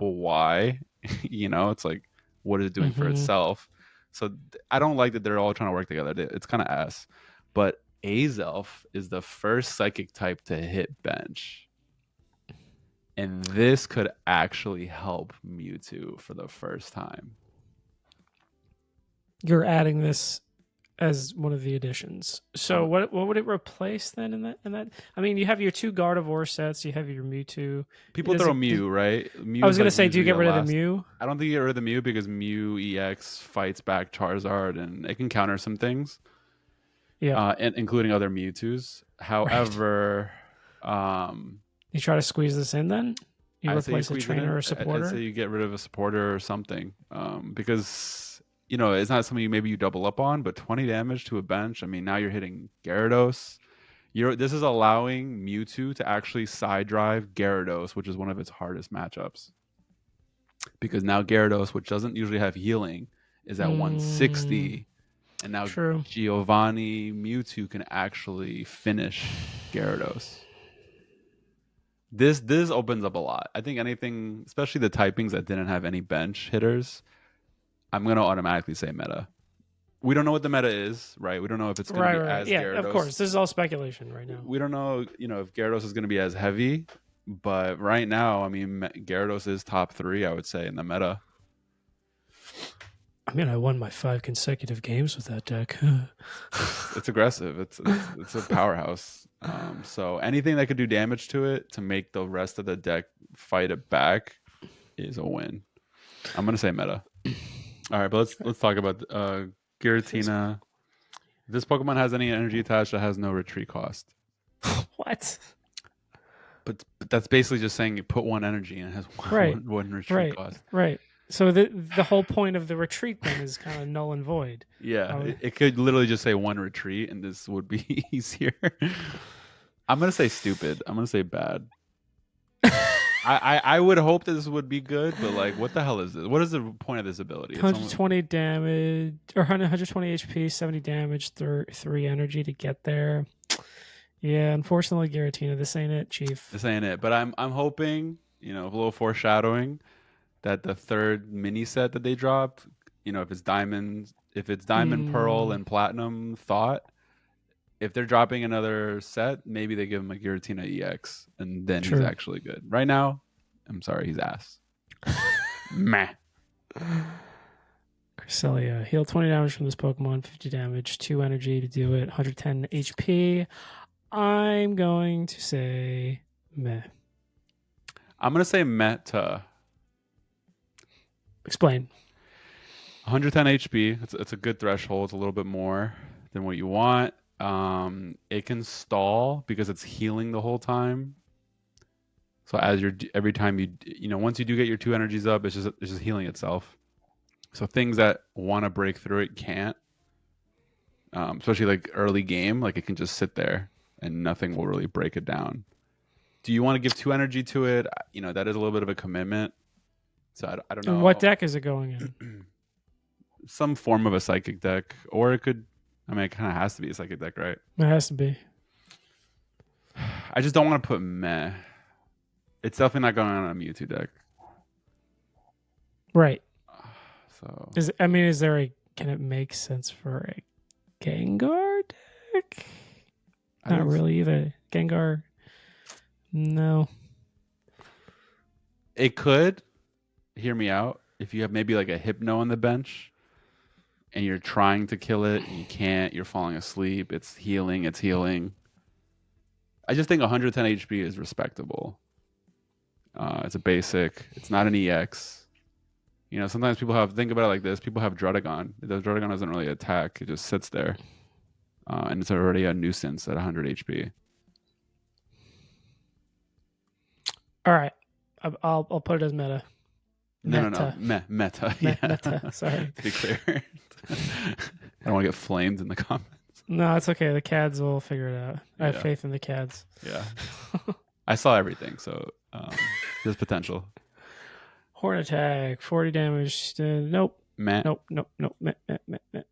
well, why? You know, it's like, what is it doing for itself? So I don't like that they're all trying to work together. It's kind of ass. But Azelf is the first psychic type to hit bench. And this could actually help Mewtwo for the first time. You're adding this as one of the additions. So what would it replace then in that? I mean, you have your 2 Gardevoir sets, you have your Mewtwo. People throw Mew, right? Mew I was going to say, do you get rid of the Mew? I don't think you get rid of the Mew because Mew EX fights back Charizard and it can counter some things. Yeah. And including other Mewtwo's. However, you try to squeeze this in then? You replace a trainer or a supporter? I'd say you get rid of a supporter or something. Because, you know, it's not something maybe you double up on, but 20 damage to a bench. I mean, now you're hitting Gyarados. This is allowing Mewtwo to actually side drive Gyarados, which is one of its hardest matchups. Because now Gyarados, which doesn't usually have healing, is at 160. And now Giovanni Mewtwo can actually finish Gyarados. This opens up a lot. I think anything, especially the typings that didn't have any bench hitters, I'm gonna automatically say meta. We don't know what the meta is, right? We don't know if it's gonna be as Yeah, Gyarados. of course. This is all speculation right now. We don't know, if Gyarados is gonna be as heavy. But right now, I mean, Gyarados is top 3, I would say, in the meta. I mean, I won my 5 consecutive games with that deck. It's aggressive. It's a powerhouse. So anything that could do damage to it to make the rest of the deck fight it back is a win. I'm gonna say meta. All right, but let's talk about Giratina. This Pokemon has any energy attached that has no retreat cost. What? But that's basically just saying you put 1 energy and it has one retreat cost. Right. So the whole point of the retreat then is kind of null and void. Yeah, it could literally just say 1 retreat, and this would be easier. I'm gonna say stupid. I'm gonna say bad. I would hope this would be good, but like, what the hell is this? What is the point of this ability? 120 damage or 120 HP, 70 damage, 3 energy to get there. Yeah, unfortunately, Giratina, this ain't it, Chief. This ain't it. But I'm hoping, a little foreshadowing, that the 3rd mini set that they dropped, if it's diamond, pearl, and platinum thought, if they're dropping another set, maybe they give him a Giratina EX, and then he's actually good. Right now, I'm sorry, he's ass. Meh. Cresselia, heal 20 damage from this Pokemon, 50 damage, 2 energy to do it, 110 HP. I'm going to say meh. I'm going to say meta. Explain. 110 HP. It's a good threshold. It's a little bit more than what you want. It can stall because it's healing the whole time. So every time once you do get your 2 energies up, it's just healing itself. So things that want to break through it can't. Especially like early game, like it can just sit there and nothing will really break it down. Do you want to give 2 energy to it? That is a little bit of a commitment. So I don't know. And what deck is it going in? Some form of a psychic deck, or it could. I mean, it kind of has to be a psychic deck, right? It has to be. I just don't want to put meh. It's definitely not going on a Mewtwo deck. Right. So can it make sense for a Gengar deck? Not really either. Gengar, no. It could. Hear me out. If you have maybe like a Hypno on the bench and you're trying to kill it, and you can't, you're falling asleep, it's healing. I just think 110 HP is respectable. It's a basic. It's not an EX. Sometimes think about it like this. People have Druddigon. The Druddigon doesn't really attack. It just sits there. And it's already a nuisance at 100 HP. All right. I'll put it as meta. No. Meta. Yeah. Meta. Sorry. To be clear. I don't want to get flamed in the comments. No, it's okay. The KADs will figure it out. I have faith in the KADs. Yeah. I saw everything, so there's potential. Horn attack, 40 damage. Nope. Matt. Nope.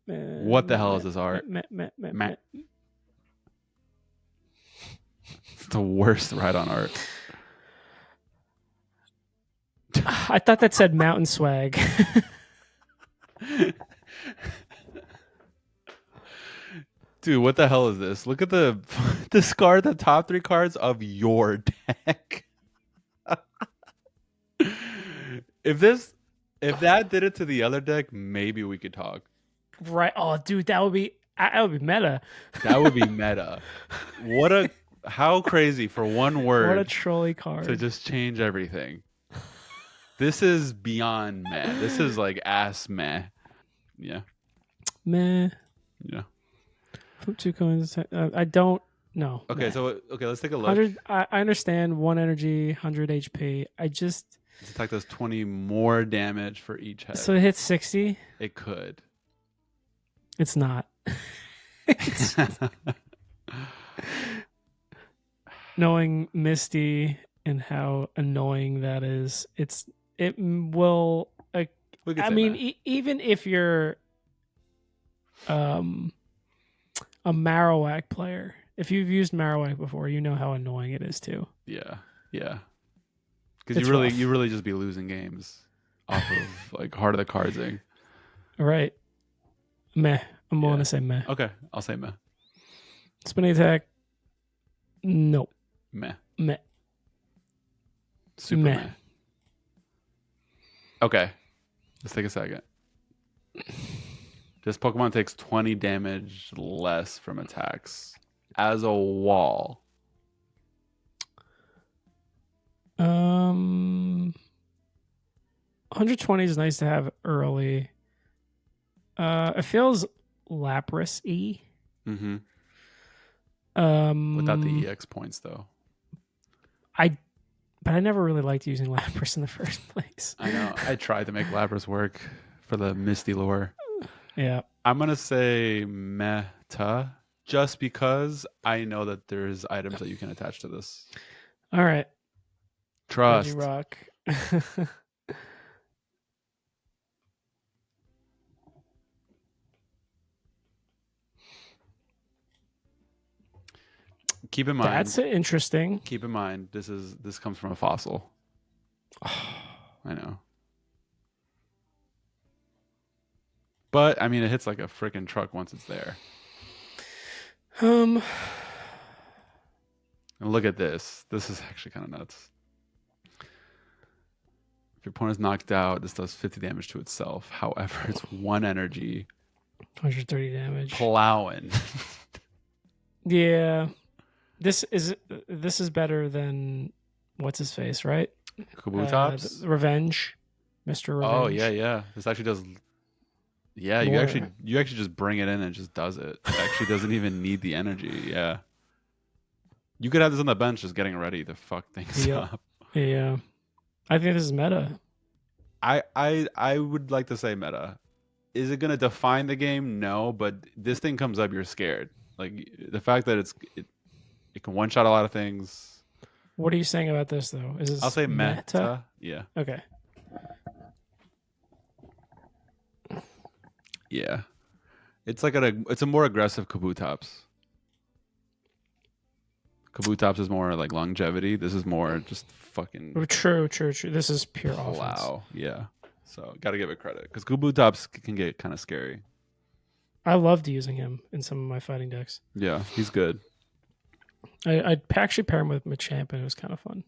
What the hell is this art? Matt. It's the worst ride on art. I thought that said mountain swag. Dude, what the hell is this? Look at discard the top 3 cards of your deck. If that did it to the other deck, maybe we could talk. Right. Oh, dude, that would be meta. That would be meta. How crazy for one word. What a trolley card. To just change everything. This is beyond meh. This is like ass meh. Yeah. Meh. Yeah. Flip 2 coins. I don't know. Okay, let's take a look. I understand 1 energy, 100 HP. This attack does 20 more damage for each head. So it hits 60? It could. It's not. Knowing Misty and how annoying that is, it will. Even if you're a Marowak player, if you've used Marowak before, you know how annoying it is too. Yeah. Because you really just be losing games off of like Heart of the Cardsing. Right. Meh. I'm willing to say meh. Okay, I'll say meh. Spinning attack. No. Meh. Meh. Super meh. Okay, let's take a second. This Pokemon takes 20 damage less from attacks as a wall. 120 is nice to have early. It feels Lapras-y. Mm-hmm. Um, Without the EX points, though. But I never really liked using Lapras in the first place. I know. I tried to make Lapras work for the Misty lore. Yeah. I'm going to say meta just because I know that there's items that you can attach to this. All right. Trust. Rock. Keep in mind. That's interesting. Keep in mind, this comes from a fossil. I know. But I mean, it hits like a freaking truck once it's there. And look at this. This is actually kind of nuts. If your opponent is knocked out, this does 50 damage to itself. However, it's 1 energy. 130 damage. Plowing. Yeah. This is better than what's his face, right? Kabutops? Revenge. Mr. Revenge. Oh, yeah. This actually does. Yeah, you actually just bring it in and it just does it. It actually doesn't even need the energy. Yeah. You could have this on the bench just getting ready to fuck things up. Yeah. I think this is meta. I would like to say meta. Is it going to define the game? No, but this thing comes up, you're scared. Like the fact that it can one-shot a lot of things. What are you saying about this, though? Is this I'll say meta? Yeah. Okay. Yeah. It's like it's a more aggressive Kabutops. Kabutops is more like longevity. This is more just fucking... True. This is pure offense. Wow. Yeah. So, got to give it credit. Because Kabutops can get kind of scary. I loved using him in some of my fighting decks. Yeah, he's good. I'd actually pair him with Machamp, and it was kind of fun.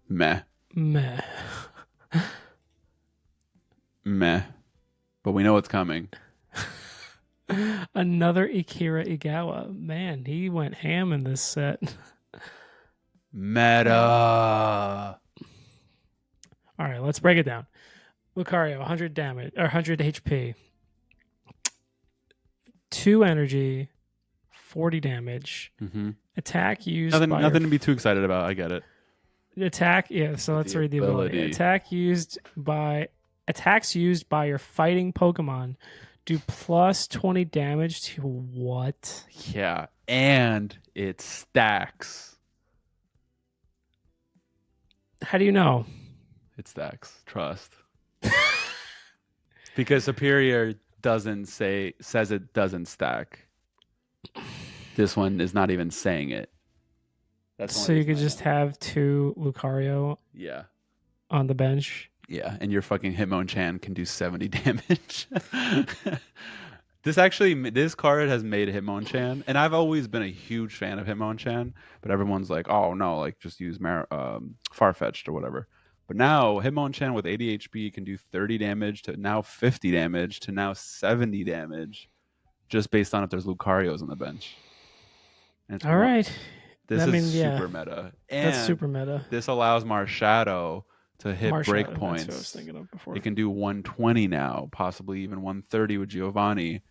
Meh. Meh. But we know it's coming. Another Akira Igawa. Man, he went ham in this set. Meta. All right, let's break it down. Lucario, 100 damage or 100 HP. 2 energy, 40 damage. Mm-hmm. Attack used nothing to be too excited about. I get it. Attack, yeah, so let's read the ability. Attacks used by your fighting Pokemon do plus 20 damage to what? Yeah, and it stacks. How do you know? It stacks. Trust. Because Superior says it doesn't stack. This one is not even saying it. So you could just have 2 Lucario on the bench. Yeah, and your fucking Hitmonchan can do 70 damage. This card has made Hitmonchan, and I've always been a huge fan of Hitmonchan, but everyone's like, oh no, like just use Farfetch'd or whatever. But now Hitmonchan with 80 HP can do 30 damage to now 50 damage to now 70 damage, just based on if there's Lucarios on the bench. All right. This is super meta. And that's super meta. This allows Marshadow to hit breakpoints. That's what I was thinking of before. It can do 120 now, possibly even 130 with Giovanni,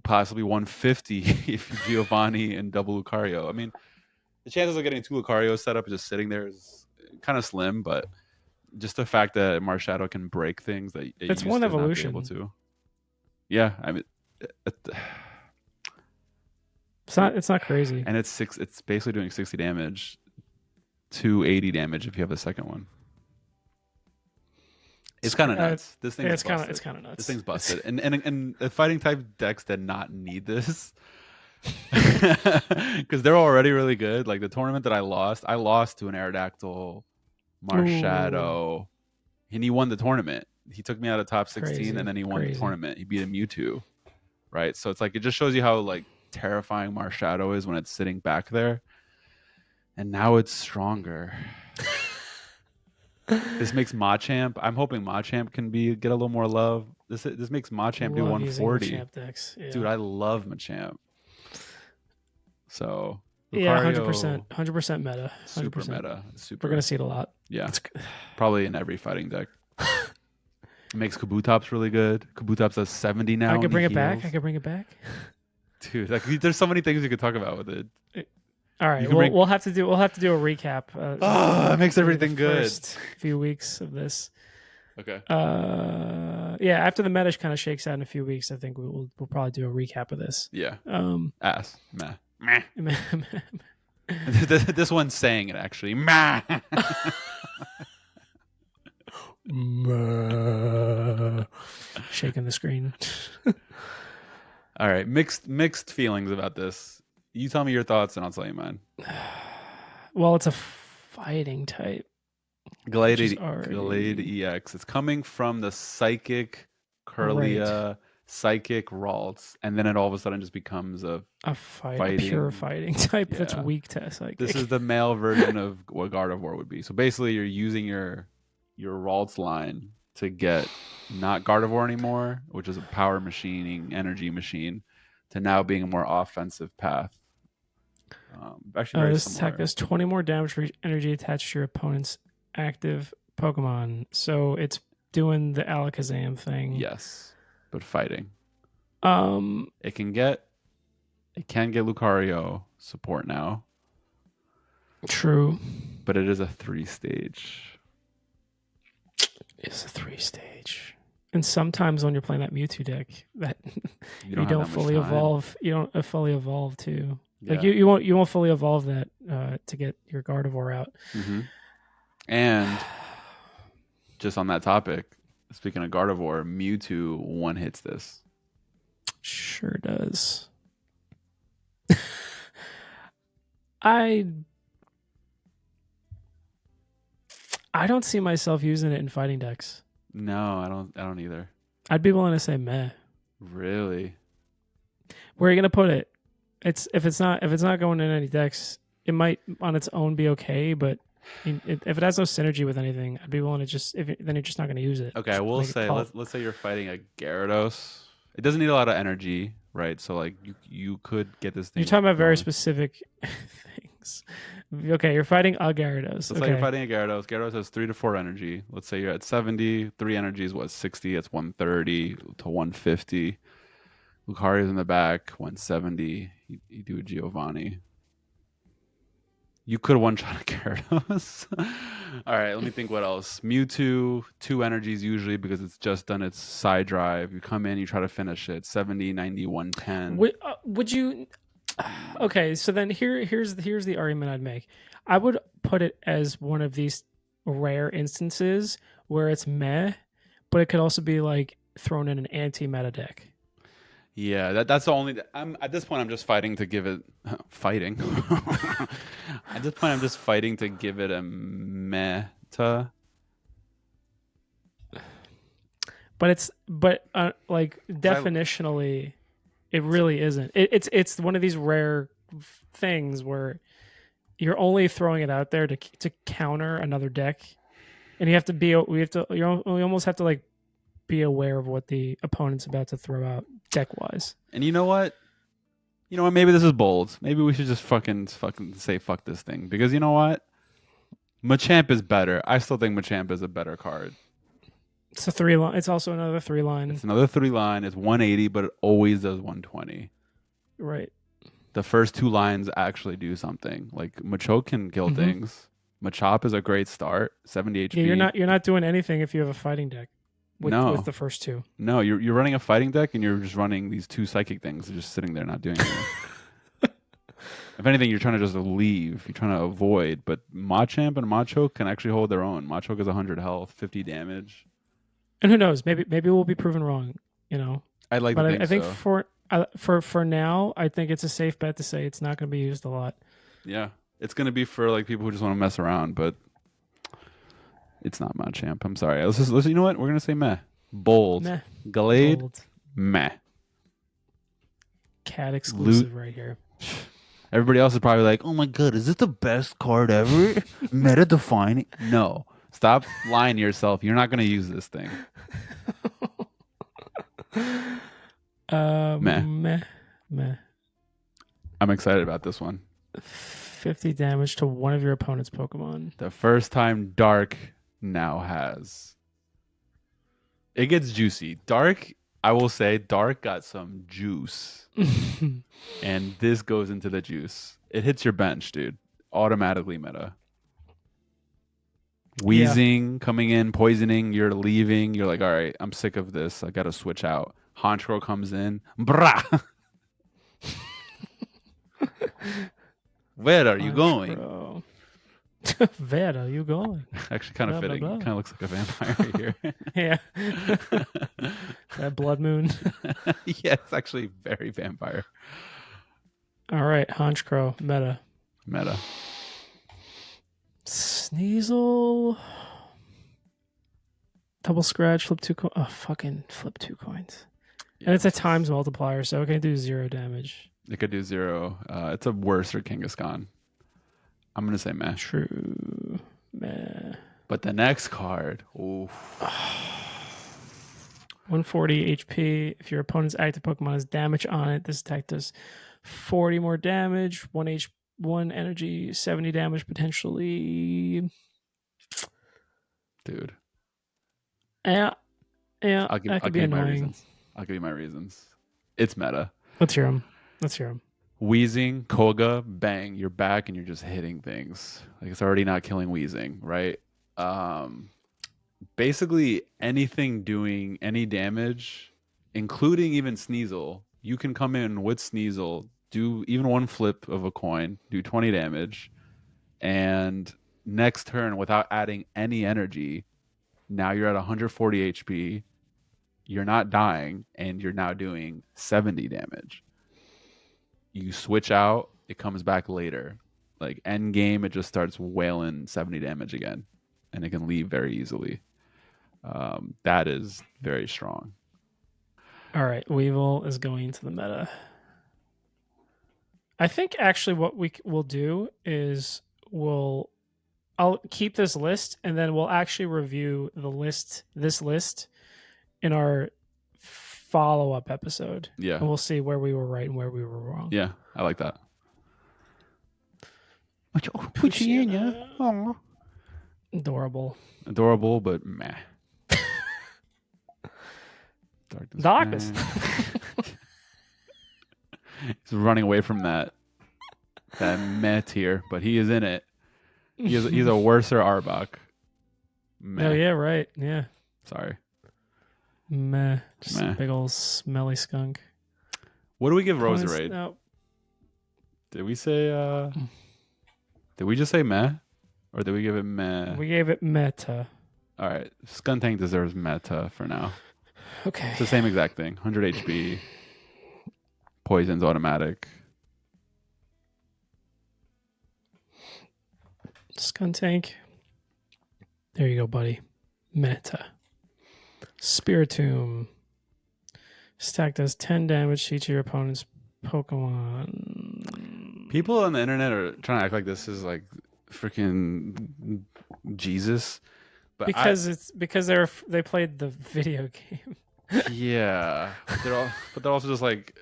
possibly 150 if Giovanni and double Lucario. I mean, the chances of getting 2 Lucarios set up just sitting there is kind of slim, but just the fact that Marshadow can break things that it's one evolution. Not be able to. Yeah, I mean, it's not crazy. And it's basically doing 60 damage to 80 damage if you have the second one. It's kind of nuts. This thing it's kind of nuts. This thing's busted. And the fighting type decks did not need this. Because they're already really good. Like the tournament that I lost to an Aerodactyl, Marshadow, and he won the tournament. He took me out of top 16, Crazy. and then he won the tournament. He beat a Mewtwo, right? So it's like it just shows you how like terrifying Marshadow is when it's sitting back there. And now it's stronger. This makes Machamp. I'm hoping Machamp can get a little more love. This makes Machamp do 140. Machamp decks. Yeah. Dude, I love Machamp. So Lucario, yeah, 100% meta. 100%. Super meta. Super. We're gonna see it a lot. Yeah, probably in every fighting deck. It makes Kabutops really good. Kabutops has 70 now. I could bring it back. I could bring it back. Dude, like, there's so many things you could talk about with it. All right, we'll have to do a recap. It makes everything good. First few weeks of this. Okay. Yeah, after the meta kind of shakes out in a few weeks, I think we'll probably do a recap of this. Yeah. Ass. Meh. Meh. This one's saying it actually. Meh. Shaking the screen. All right, mixed feelings about this. You tell me your thoughts, and I'll tell you mine. Well, it's a fighting type. Glade EX. It's coming from the Psychic Kirlia, Psychic Ralts, and then it all of a sudden just becomes a pure fighting type that's weak to Psychic. This is the male version of what Gardevoir would be. So basically, you're using your Ralts line to get not Gardevoir anymore, which is a power machining energy machine, to now being a more offensive path. Actually, this attack does 20 more damage for energy attached to your opponent's active Pokemon. So it's doing the Alakazam thing. Yes, but fighting. It can get Lucario support now. True. But it is a 3-stage. It's a 3-stage. And sometimes when you're playing that Mewtwo deck, that you don't fully evolve. You don't fully evolve too. Yeah. Like you won't fully evolve that to get your Gardevoir out. Mm-hmm. And just on that topic, speaking of Gardevoir, Mewtwo one hits this. Sure does. I don't see myself using it in fighting decks. No, I don't either. I'd be willing to say meh. Really? Where are you gonna put it? If it's not going in any decks, it might on its own be okay, but if it has no synergy with anything, I'd be willing to then you're just not going to use it. Okay, I will say let's say you're fighting a Gyarados. It doesn't need a lot of energy, right? So like you could get this thing. You're talking about very specific things. Okay, you're fighting a Gyarados. Let's say you're fighting a Gyarados. Gyarados has 3 to 4 energy. Let's say you're at 70. 3 energy is what, 60? It's 130 to 150. Lucario's in the back, 170. You do a Giovanni. You could one-shot a Gyarados. All right, let me think what else. Mewtwo, 2 energies usually because it's just done its side drive. You come in, you try to finish it. 70, 90, 110. Would you... Okay, so then here's the argument I'd make. I would put it as one of these rare instances where it's meh, but it could also be like thrown in an anti-meta deck. Yeah, that's the only. At this point, I'm just fighting to give it fighting. At this point, I'm just fighting to give it a meta. But like definitionally, it really isn't. It's one of these rare things where you're only throwing it out there to counter another deck, and you almost have to like be aware of what the opponent's about to throw out deck wise. And you know what? Maybe this is bold. Maybe we should just fucking say fuck this thing, because you know what? Machamp is better. I still think Machamp is a better card. It's a 3-line. It's also another 3-line. It's another 3-line. It's 180, but it always does 120. Right. The first 2 lines actually do something. Like Machoke can kill things. Machop is a great start. 70 HP. Yeah, you're not doing anything if you have a fighting deck. With the first 2. No, you're running a fighting deck and you're just running these 2 psychic things. They're just sitting there not doing anything. If anything, you're trying to just leave. You're trying to avoid. But Machamp and Machoke can actually hold their own. Machoke is 100 health, 50 damage. And who knows? Maybe we'll be proven wrong. I'd like to think so. I think for now, I think it's a safe bet to say it's not going to be used a lot. Yeah, it's going to be for like people who just want to mess around. But It's not Machamp. I'm sorry. Let's. You know what? We're gonna say meh. Bold. Meh. Glade. Bold. Meh. Cat Loot. exclusive right here. Everybody else is probably like, "Oh my god, is this the best card ever? Meta defining?" No. Stop lying to yourself. You're not gonna use this thing. Meh. Meh. I'm excited about this one. 50 damage to one of your opponent's Pokemon. The first time Dark now has. It gets juicy. Dark, I will say, Dark got some juice. And this goes into the juice. It hits your bench, dude. Automatically meta. Wheezing, coming in, poisoning, you're leaving. You're like, all right, I'm sick of this. I got to switch out. Honchkrow comes in. Brah! Where are you going? Where are you going? Actually, kind of Blah, blah, fitting. blah. Kind of looks like a vampire right here. Yeah. That blood moon. Yeah, it's actually very vampire. All right, Honchkrow, meta. Meta. Sneasel. Double scratch, flip 2 coins. Oh, fucking flip 2 coins. Yeah. And it's a times multiplier, so it can do 0 damage. It could do 0. It's a worse or Kangaskhan. I'm going to say meh. True. Meh. But the next card. Oof. 140 HP. If your opponent's active Pokemon has damage on it, this attack does 40 more damage. 1 energy, 70 damage potentially. Dude. Yeah. I'll give you my reasons. I'll give you my reasons. It's meta. Let's hear them. Wheezing, Koga, bang, you're back and you're just hitting things. Like it's already not killing Wheezing, right? Basically anything doing any damage, including even Sneasel, you can come in with Sneasel, do even 1 flip of a coin, do 20 damage, and next turn without adding any energy, now you're at 140 HP, you're not dying, and you're now doing 70 damage. You switch out, it comes back later. Like end game, it just starts wailing 70 damage again, and it can leave very easily. That is very strong. All right, Weevil is going to the meta. I think actually what we will do is I'll keep this list, and then we'll actually review this list in our follow-up episode. Yeah. And we'll see where we were right and where we were wrong. Yeah, I like that. Poochyena. Adorable, but meh. Darkness. He's running away from that meh tier, but he is in it. He's a worser Arbok. Meh. Oh yeah, right. Yeah. Sorry. Meh. Just a big old smelly skunk. What do we give Roserade? No. Did we say did we just say meh? Or did we give it meh? We gave it meta. Alright. Skuntank deserves meta for now. Okay. It's the same exact thing. 100 HP. Poison's automatic. Skuntank. There you go, buddy. Meta. Spiritomb. Stack does 10 damage to each of your opponent's Pokemon. People on the internet are trying to act like this is like freaking Jesus. But because they played the video game. Yeah. But they're also just like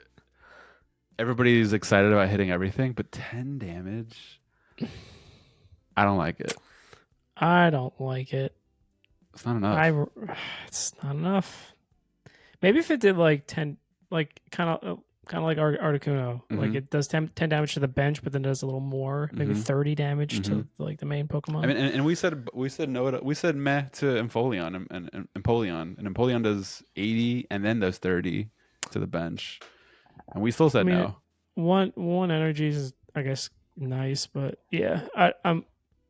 everybody's excited about hitting everything, but 10 damage? I don't like it. I don't like it. It's not enough. It's not enough. Maybe if it did like 10, like kind of like Articuno, like it does 10 damage to the bench, but then does a little more, maybe 30 damage to like the main Pokemon. I mean, and we said meh to Empoleon and Empoleon does 80 and then does 30 to the bench, and we still said no. One energy is, I guess, nice, but yeah, I'm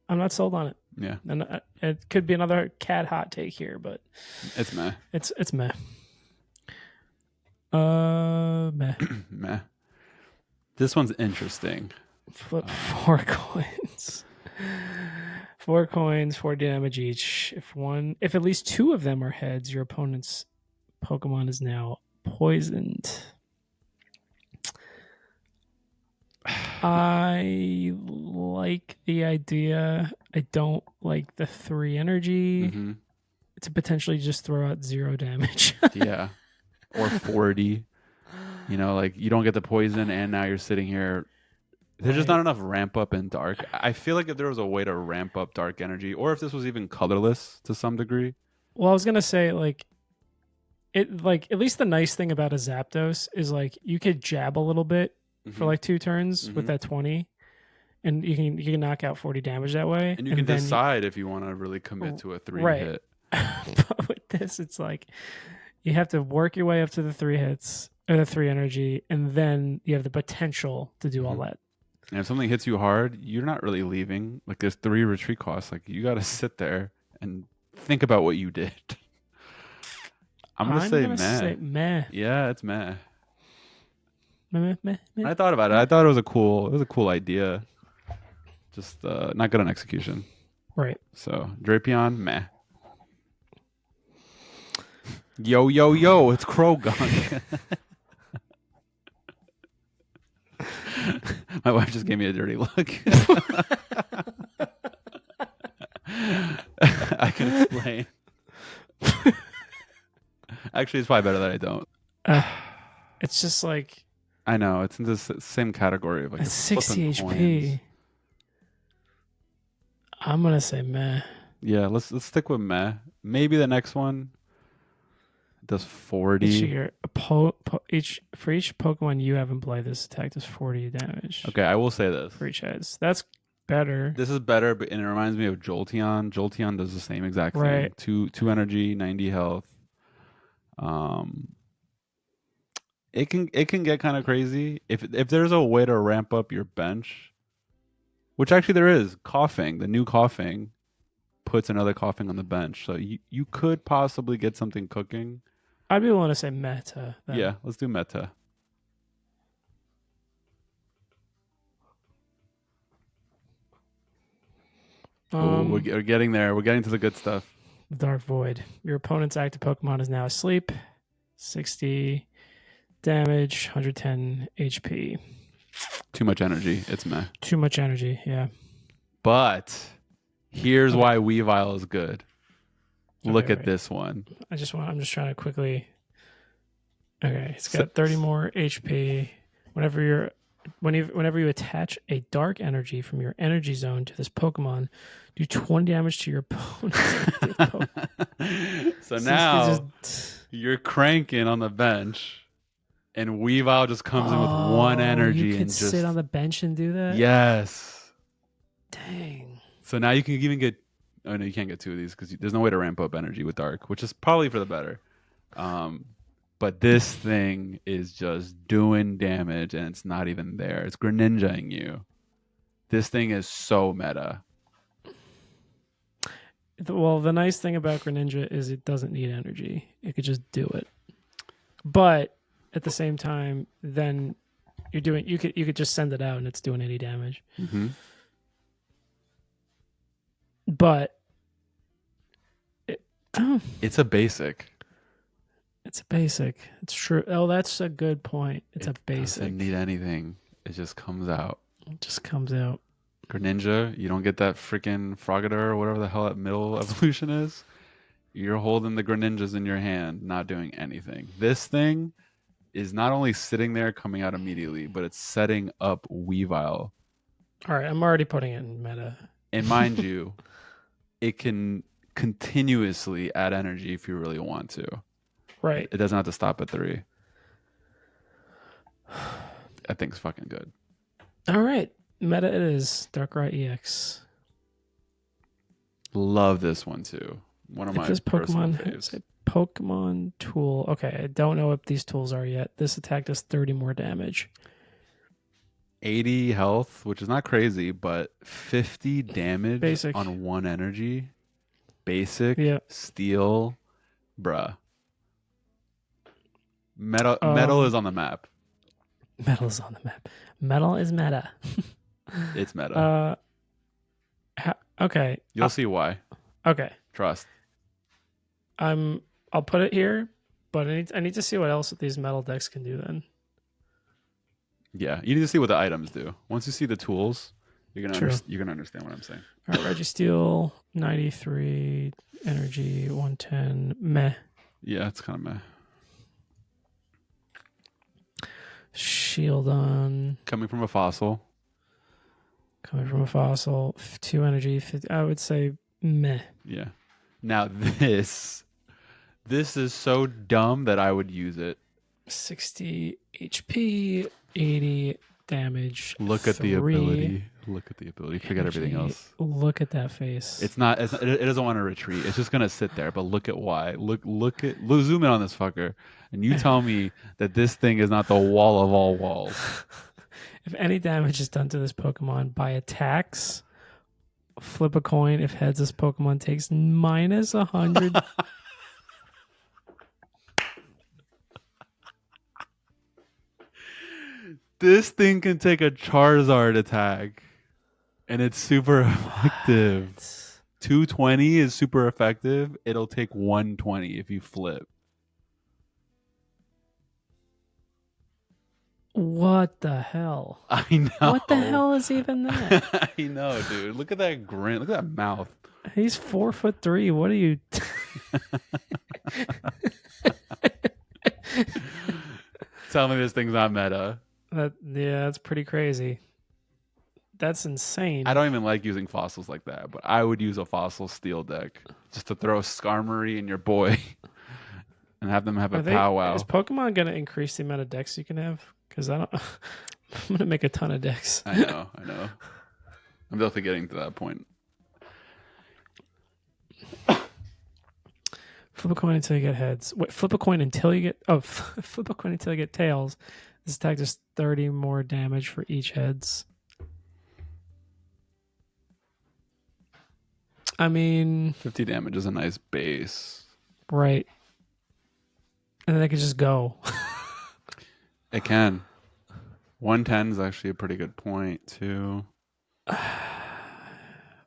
not sold on it. Yeah, and it could be another cat hot take here, but it's meh. It's meh. Meh. Meh. This one's interesting. Flip 4 coins. 4 coins, 4 damage each. If at least 2 of them are heads, your opponent's Pokemon is now poisoned. I like the idea. I don't like the 3 energy Mhm. to potentially just throw out 0 damage. Yeah. Or 40. You know, like you don't get the poison and now you're sitting here. There's just Right. not enough ramp up in dark. I feel like if there was a way to ramp up dark energy, or if this was even colorless to some degree. Well, I was gonna say like at least the nice thing about a Zapdos is like you could jab a little bit for Mhm. like 2 turns with Mhm. that 20, and you can knock out 40 damage that way, And you can then decide if you want to really commit to a 3 right. hit. But with this, it's like you have to work your way up to the 3 hits or the 3 energy, and then you have the potential to do all Mhm. that. And if something hits you hard, you're not really leaving. Like there's 3 retreat costs. Like you got to sit there and think about what you did. I'm gonna say meh. Meh. Yeah, it's meh. Meh, meh, meh. I thought about it. I thought it was a cool idea. Just not good on execution. Right. So Drapion, meh. Yo, yo, yo, it's Krogunk. My wife just gave me a dirty look. I can explain. Actually, it's probably better that I don't. It's just like I know it's in the same category of like it's 60 flipping HP. coins. I'm gonna say meh. Yeah, let's stick with meh. Maybe the next one does 40. For each Pokemon you have in play, this attack does 40 damage. Okay, I will say this. For each heads. That's better. This is better, but and it reminds me of Jolteon. Jolteon does the same exact Right. thing. Two energy, 90 health. It can get kind of crazy if there's a way to ramp up your bench, which actually there is. Coughing, the new coughing puts another coughing on the bench, so you could possibly get something cooking. I'd be willing to say meta. Then. Yeah, let's do meta. We're getting there. We're getting to the good stuff. Dark Void. Your opponent's active Pokemon is now asleep. 60 damage, 110 HP. Too much energy. It's meh. Too much energy, yeah. But here's why Weavile is good. Look at right. this one. I'm just trying to quickly. Okay, it's got 30 more HP. Whenever you attach a dark energy from your energy zone to this Pokemon, do 20 damage to your opponent. So now you're cranking on the bench, and Weavile just comes in with 1 energy. You can and just sit on the bench and do that? Yes. Dang. So now you can even get. Oh no, you can't get 2 of these because there's no way to ramp up energy with Dark, which is probably for the better. But this thing is just doing damage, and it's not even there. It's Greninjaing you. This thing is so meta. Well, the nice thing about Greninja is it doesn't need energy. It could just do it. But at the same time, then you could just send it out and it's doing any damage. Mm-hmm. But it's a basic. It's a basic. It's true. Oh, that's a good point. It's a basic. Doesn't need anything. It just comes out. It just comes out. Greninja, you don't get that freaking Frogadier or whatever the hell that middle evolution is. You're holding the Greninjas in your hand, not doing anything. This thing is not only sitting there coming out immediately, but it's setting up Weavile. All right, I'm already putting it in meta. And mind you, it can continuously add energy if you really want to. Right. It doesn't have to stop at 3. I think it's fucking good. All right. Meta it is. Darkrai EX. Love this one too. One of my this personal Pokemon faves. has a Pokemon tool. Okay, I don't know what these tools are yet. This attack does 30 more damage. 80 health, which is not crazy, but 50 damage Basic. on 1 energy. Basic. Yeah. Steel. Bruh. Metal is on the map. Metal is on the map. Metal is meta. It's meta. Okay. You'll see why. Okay. Trust. I'll put it here, but I need to see what else these metal decks can do then. Yeah, you need to see what the items do. Once you see the tools, you're gonna understand what I'm saying. All right, Registeel, 93 energy, 110 meh. Yeah, it's kind of meh. Shield on. Coming from a fossil. 2 energy, 50, I would say meh. Yeah. Now this is so dumb that I would use it. 60 HP, 80 damage. Look at the ability. Look at the ability. Forget everything else. Look at that face. It doesn't want to retreat. It's just gonna sit there. But look at why. Look zoom in on this fucker, and you tell me that this thing is not the wall of all walls. If any damage is done to this Pokemon by attacks, flip a coin. If heads, this Pokemon takes minus 100. This thing can take a Charizard attack, and it's super effective. 220 is super effective. It'll take 120 if you flip. What the hell? I know. What the hell is even that? I know, dude. Look at that grin. Look at that mouth. He's 4'3". What are you? Tell me this thing's not meta. That's pretty crazy. That's insane. I don't even like using fossils like that, but I would use a fossil steel deck just to throw Skarmory in your boy and have them have a powwow. Is Pokemon gonna increase the amount of decks you can have? Because I'm gonna make a ton of decks. I know. I'm definitely getting to that point. Flip a coin until you get heads. Wait, flip a coin until you get flip a coin until you get tails. This attack does 30 more damage for each heads. I mean, 50 damage is a nice base. Right. And then I could just go. It can. 110 is actually a pretty good point, too.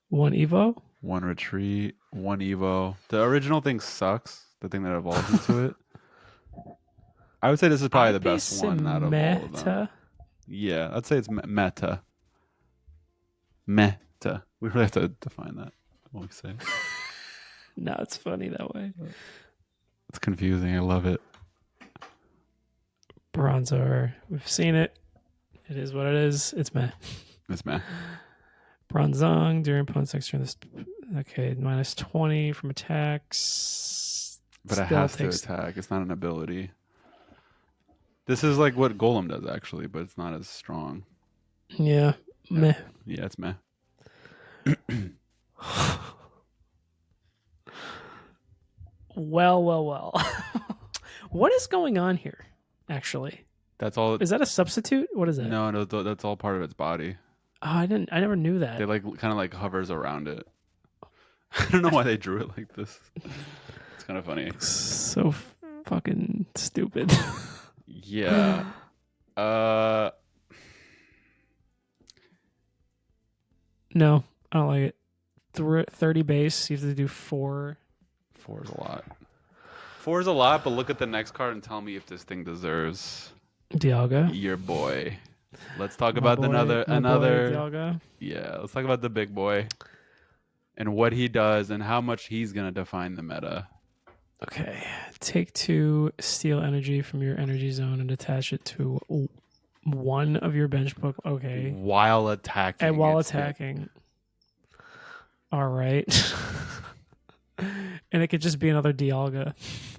1 Evo? 1 retreat, 1 Evo. The original thing sucks, the thing that evolves into it. I would say this is probably the best one out of all of them. Yeah, I'd say it's meta. Meta. We really have to define that. What we say. No, it's funny that way. It's confusing. I love it. Bronzor. We've seen it. It is what it is. It's meh. It's meh. Bronzong during opponent's next turn. This okay, minus 20 from attacks. But it has to attack. It's not an ability. This is like what Golem does actually, but it's not as strong. Yeah. Meh. Yeah, it's meh. Well. What is going on here, actually? That's all. Is that a substitute? What is that? No, that's all part of its body. Oh, I never knew that. They kind of hovers around it. I don't know why they drew it like this. It's kind of funny. So fucking stupid. Yeah. No, I don't like it. 30 base. You have to do 4. 4 is a lot. 4 is a lot, but look at the next card and tell me if this thing deserves Dialga. Your boy. Let's talk about another. Dialga. Yeah, let's talk about the big boy and what he does and how much he's gonna define the meta. Okay, take 2 steel energy from your energy zone and attach it to one of your bench book. Okay, while attacking. And while attacking. All right. And it could just be another Dialga.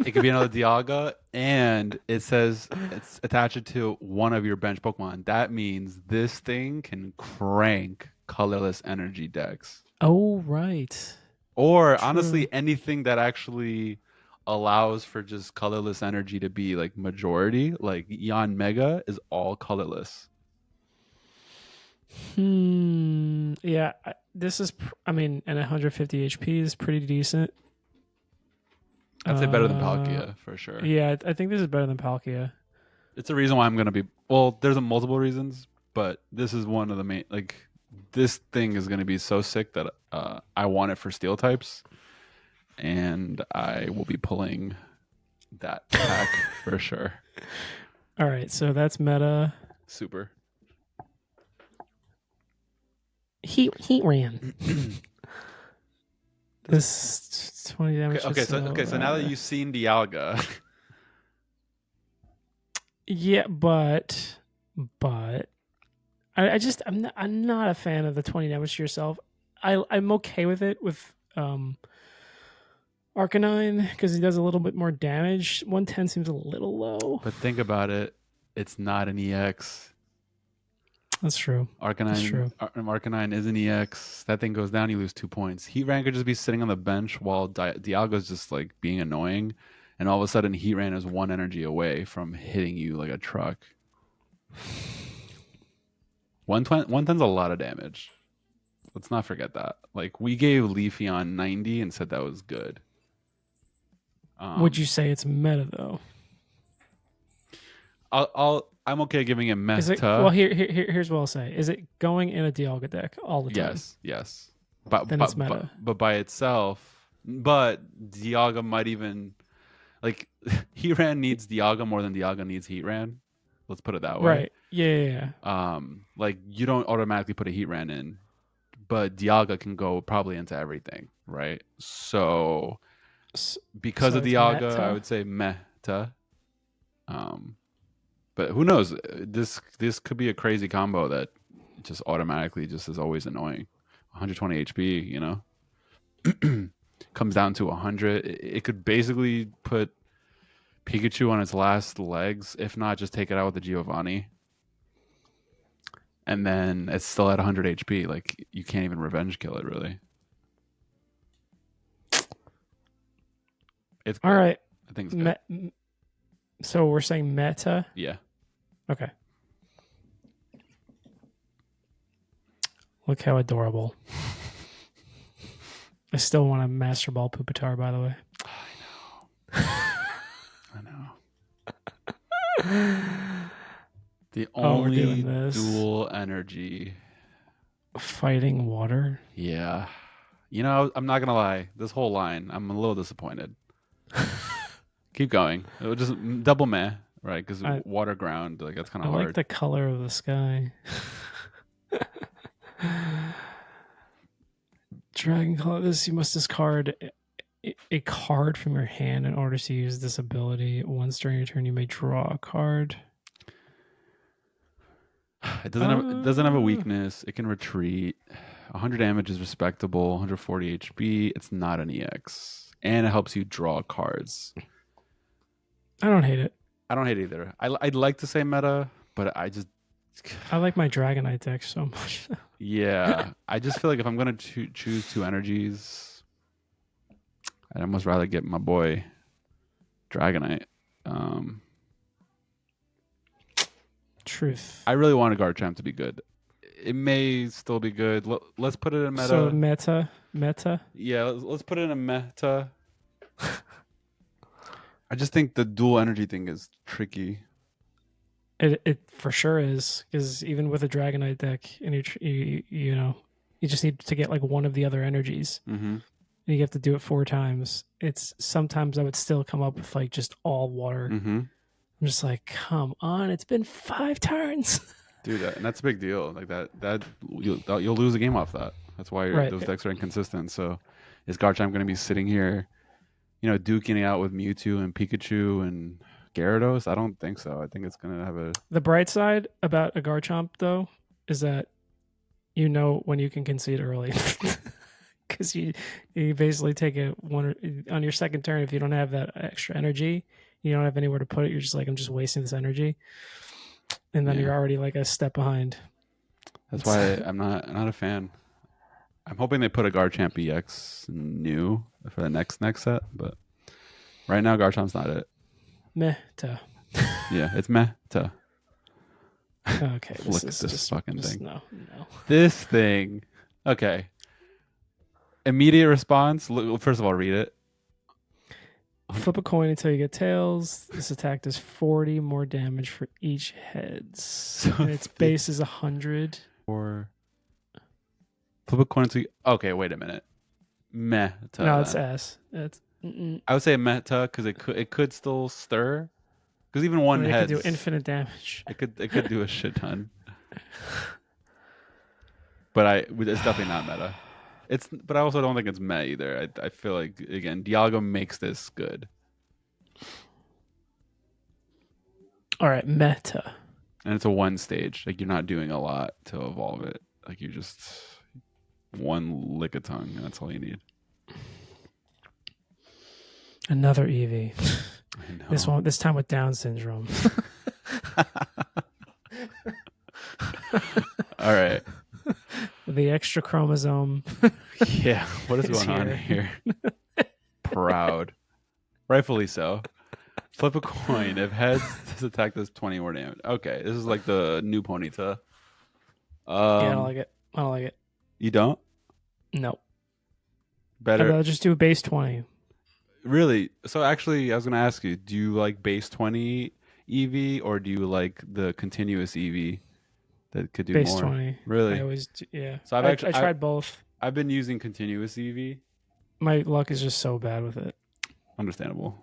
It could be another Dialga, and it says it's attached to one of your bench Pokemon. That means this thing can crank colorless energy decks. Oh, right. Or honestly, anything that actually allows for just colorless energy to be like majority, like Eon Mega is all colorless. Yeah, this is, and 150 HP is pretty decent. I'd say better than Palkia for sure. Yeah, I think this is better than Palkia. It's a reason why I'm going to be, well, there's multiple reasons, but this is one of the main, like, this thing is going to be so sick that I want it for steel types, and I will be pulling that pack for sure. All right, so that's meta. Super. Heat ran. This 20 damage. So now that you've seen Dialga, yeah, but I'm not a fan of the 20 damage to yourself. I'm okay with it with Arcanine because he does a little bit more damage. 110 seems a little low. but think about it, it's not an EX. That's true. Arcanine is an EX. That thing goes down, you lose 2 points. Heatran could just be sitting on the bench while Dialga's just like being annoying, and all of a sudden Heatran is 1 energy away from hitting you like a truck. 110's a lot of damage. Let's not forget that. Like, we gave Leafeon 90 and said that was good. Would you say it's meta though? I'm okay giving it meta. Is it, well, here's what I'll say. Is it going in a Dialga deck all the time? Yes. Then it's meta. But by itself, but Dialga might even, like, Heatran needs Dialga more than Dialga needs Heatran. Let's put it that way. Right. Yeah. Like, you don't automatically put a Heatran in, but Dialga can go probably into everything, right? So because of Dialga, meta? I would say meta. But who knows? This could be a crazy combo that just automatically just is always annoying. 120 HP, you know, comes down to 100. It could basically put Pikachu on its last legs, if not just take it out with the Giovanni. And then it's still at 100 HP. Like, you can't even revenge kill it, really. It's all right. I think it's good. So we're saying meta? Yeah. Okay. Look how adorable. I still want a Master Ball Pupitar, by the way. I know. The only dual energy. Fighting water? Yeah. You know, I'm not going to lie. This whole line, I'm a little disappointed. Keep going. It was just double meh, right? Because water ground, like, that's kind of hard. I like the color of the sky. Dragon Claw. This, you must discard a card from your hand in order to use this ability. Once during your turn, you may draw a card. It doesn't have a weakness. It can retreat. 100 damage is respectable. 140 HP. It's not an EX, and it helps you draw cards. I don't hate it. I don't hate it either. I'd like to say meta, but I like my Dragonite deck so much. Yeah, I just feel like if I'm gonna choose 2 energies, I'd almost rather get my boy Dragonite. Truth. I really want a Garchomp to be good. It may still be good. Let's put it in meta. So meta. Yeah, let's put it in a meta. I just think the dual energy thing is tricky. It for sure is, because even with a Dragonite deck, and you know, you just need to get like one of the other energies, and you have to do it 4 times. It's sometimes I would still come up with like just all water. I'm just like, come on, it's been 5 turns, dude. And that's a big deal. Like that you'll lose a game off that. That's why those decks are inconsistent. So is Garchomp going to be sitting here, you know, duking it out with Mewtwo and Pikachu and Gyarados? I don't think so. I think it's going to have a... The bright side about a Garchomp, though, is that you know when you can concede early. Because you basically take on your second turn, if you don't have that extra energy, you don't have anywhere to put it, you're just like, I'm just wasting this energy. And then you're already like a step behind. That's why I'm not a fan. I'm hoping they put a Garchomp EX new for the next set, but right now Garchomp's not it. Meta. Yeah, it's meta. Okay, Flick this fucking thing. No. This thing. Okay. Immediate response. First of all, read it. Flip a coin until you get tails. This attack does 40 more damage for each heads. And its base is 100. Or Flip a coin to. Okay, wait a minute. Meta. No, it's then. S. It's. I would say meta because it could still stir. Because even I one mean, it could heads, do infinite damage. it could do a shit ton. But it's definitely not meta. But I also don't think it's meta either. I feel like again, Dialga makes this good. All right, meta. And it's a one stage. Like you're not doing a lot to evolve it. Like you just one lick of tongue, and that's all you need. Another Eevee. I know. This time with Down syndrome. All right. The extra chromosome. Yeah. What is going on here? Proud. Rightfully so. Flip a coin. If heads, this attack does 20 more damage. Okay. This is like the new Ponyta. Yeah, I don't like it. I don't like it. You don't? No. Better. I'd rather just do a base 20. Really? So actually, I was going to ask you, do you like base 20 EV or do you like the continuous EV that could do base more? 20. Really? I always do, yeah. So I tried both. I've been using continuous EV. My luck is just so bad with it. Understandable.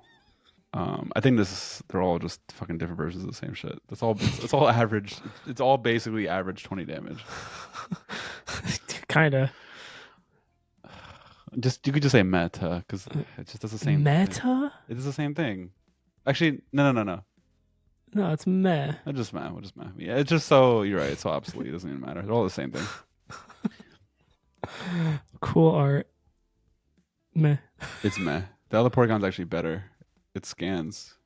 I think they're all just fucking different versions of the same shit. It's all average. It's all basically average 20 damage. Kinda. You could just say meta because it just does the same. Meta? Thing. It does the same thing. Actually, no. No, it's meh. We'll just meh. Yeah, it's just so you're right. It's so obsolete. It doesn't even matter. They're all the same thing. Cool art. Meh. It's meh. The other Porygon's actually better. It scans.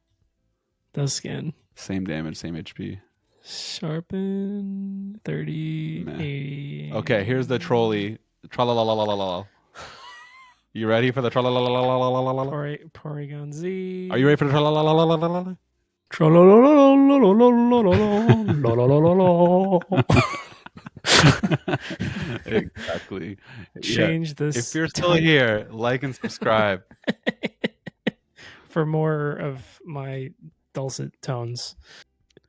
Does scan. Same damage, same HP. Sharpen 30, Meh. 80. Okay, here's the trolley. Tra-la-la-la-la-la-la. You ready for the tra-la-la-la-la-la-la-la? Porygon Z. Are you ready for the tra-la-la-la-la-la-la? Exactly. Change this. If you're still here, like and subscribe. For more of my dulcet tones.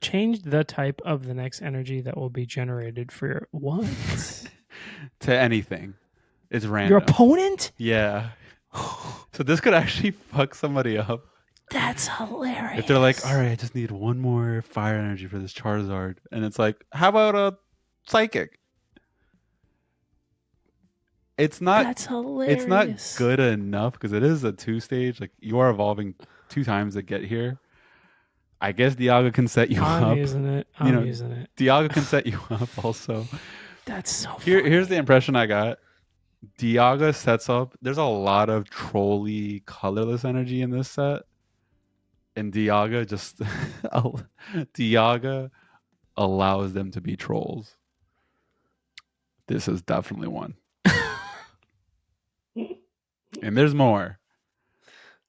Change the type of the next energy that will be generated for your what? To anything. It's random. Your opponent? Yeah. So this could actually fuck somebody up. That's hilarious. If they're like, all right, I just need one more fire energy for this Charizard. And it's like, how about a Psychic? It's not. That's hilarious. It's not good enough because it is a 2-stage. Like you are evolving 2 times to get here. I guess Dialga can set you up. I'm using it. I'm using it. Dialga can set you up also. That's so funny. Here's the impression I got. Dialga sets up. There's a lot of trolly colorless energy in this set. And Dialga Dialga allows them to be trolls. This is definitely one. And there's more.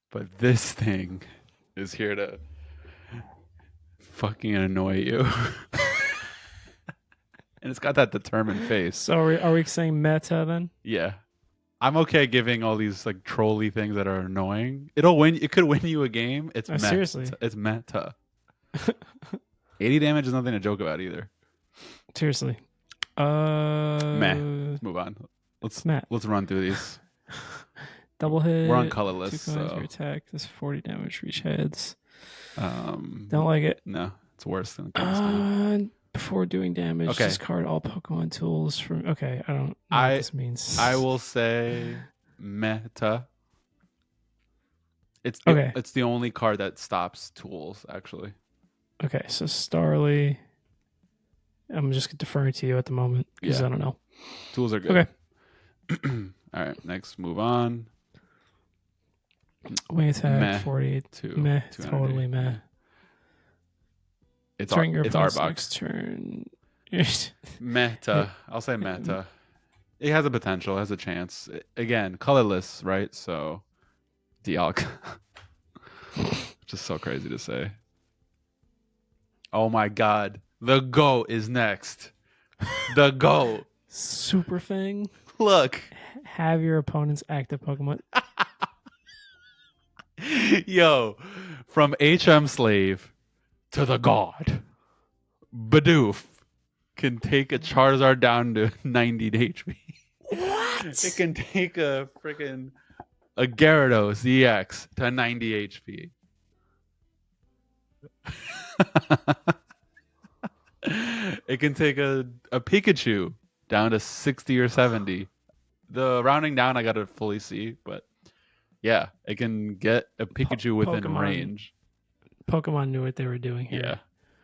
But this thing is here to fucking annoy you. And it's got that determined face. So are we saying meta then? Yeah. I'm okay giving all these like trolly things that are annoying. It could win you a game. It's meta. Seriously. It's meta. 80 damage is nothing to joke about either. Seriously. Meh. Let's move on. Let's run through these. Double hit. We're on colorless. 2 coins So. per attack. This 40 damage for each heads. Don't like it. No, it's worse than before doing damage, discard all Pokemon tools from. Okay, I don't know what this means. I will say meta. It's the only card that stops tools, actually. Okay, so Starly. I'm just deferring to you at the moment because I don't know. Tools are good. Okay. All right, next move on. Wing attack meh. 42. Meh. Totally meh. It's Arbok. Next turn. Meta. I'll say meta. It has a potential. It has a chance. Again, colorless, right? So, Dialga. Just so crazy to say. Oh my God. The GOAT is next. The GOAT. Super Fang. Look. Have your opponent's active Pokemon. Yo, from HM Slave to the God, Bidoof can take a Charizard down to 90 HP. It can take a freaking Gyarados EX to 90 HP. It can take a Pikachu down to 60 or 70. The rounding down I gotta fully see, but yeah, it can get a Pikachu within range. Pokemon knew what they were doing here. Yeah.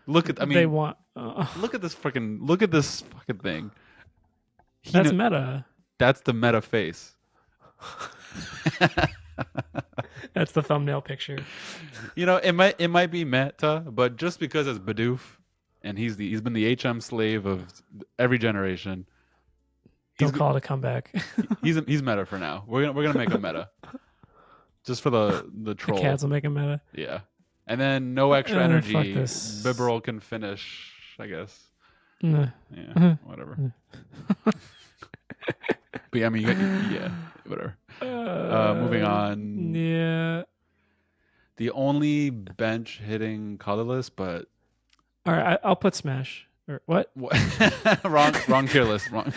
Look at they want look at this fucking thing. That's meta. That's the meta face. That's the thumbnail picture. You know, it might be meta, but just because it's Bidoof and he's been the HM slave of every generation. Don't call it a comeback. he's meta for now. We're gonna make him meta. Just for the troll. The cats will make him meta. Yeah. And then no extra energy. Fuck this. Bibarel can finish, I guess. Nah. Yeah, whatever. But yeah, I mean, yeah, whatever. Moving on. Yeah. The only bench hitting colorless, but all right, I'll put Smash. Or what? wrong tier list. Wrong.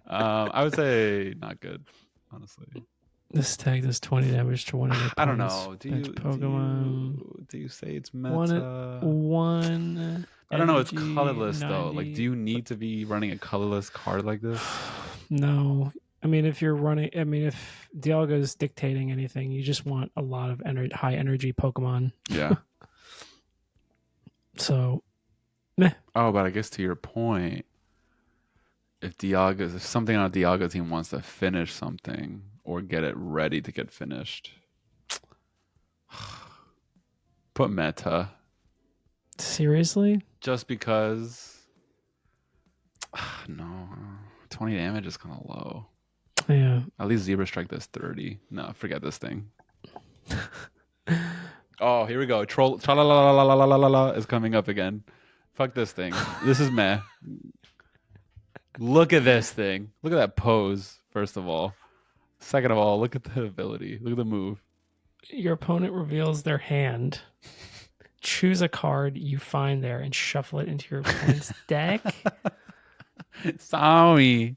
I would say not good, honestly. This tag does 20 damage to one of their opponents. I don't know. Do you say it's meta? One. I don't know. It's colorless 90. Though. Like, do you need to be running a colorless card like this? No. I mean, if you're running, if Dialga is dictating anything, you just want a lot of high energy Pokemon. Yeah. So, meh. Oh, but I guess to your point, if something on a Dialga team wants to finish something or get it ready to get finished, put meta. Seriously? Just because? No, 20 damage is kind of low. Yeah. At least Zebra Strike does 30. No, forget this thing. Oh, here we go. Troll is coming up again. Fuck this thing. This is meh. Look at this thing. Look at that pose, first of all. Second of all, look at the ability. Look at the move. Your opponent reveals their hand. Choose a card you find there and shuffle it into your opponent's deck. Sorry.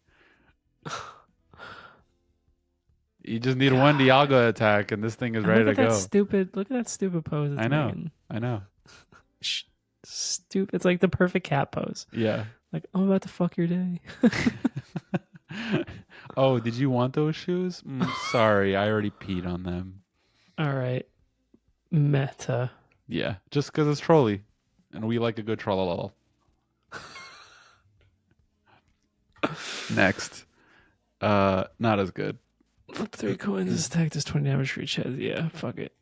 You just need one Dialga attack, and this thing is ready to go. Look at that stupid pose. It's I know. making. I know. Stupid. It's like the perfect cat pose. Yeah. Like, I'm about to fuck your day. Oh, did you want those shoes? Sorry, I already peed on them. All right. Meta. Yeah, just because it's trolly, and we like a good trollolol. Next. Not as good. Flip 3 coins. This attack does 20 damage for each head. Yeah, fuck it.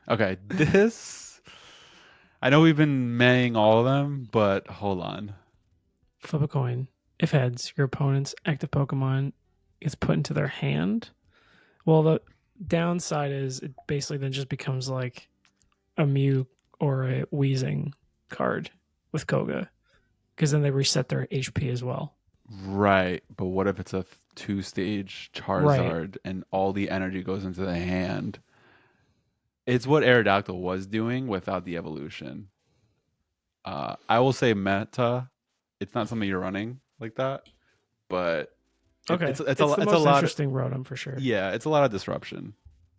Okay, this... I know we've been maying all of them, but hold on. Flip a coin. If heads, your opponent's active Pokemon gets put into their hand. Well, the downside is it basically then just becomes like a Mew or a Weezing card with Koga, because then they reset their HP as well. Right, but what if it's a 2-stage Charizard and all the energy goes into the hand? It's what Aerodactyl was doing without the evolution. I will say meta. It's not something you're running like that, but okay, it's the most interesting Rotom for sure. Yeah, it's a lot of disruption,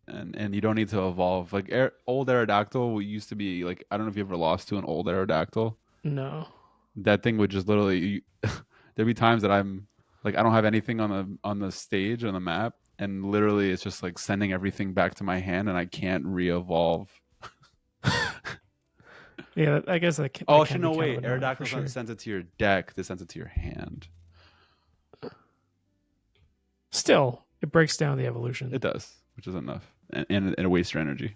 and you don't need to evolve. Like old Aerodactyl used to be like, I don't know if you ever lost to an old Aerodactyl. No, that thing would just literally. There'd be times that I'm like, I don't have anything on the stage on the map, and literally it's just like sending everything back to my hand, and I can't re-evolve. Yeah, I guess that. Oh, actually, no, wait. Aerodactyl sure. Sends it to your deck. This sends it to your hand. Still, it breaks down the evolution. It does, which is enough, and it wastes your energy.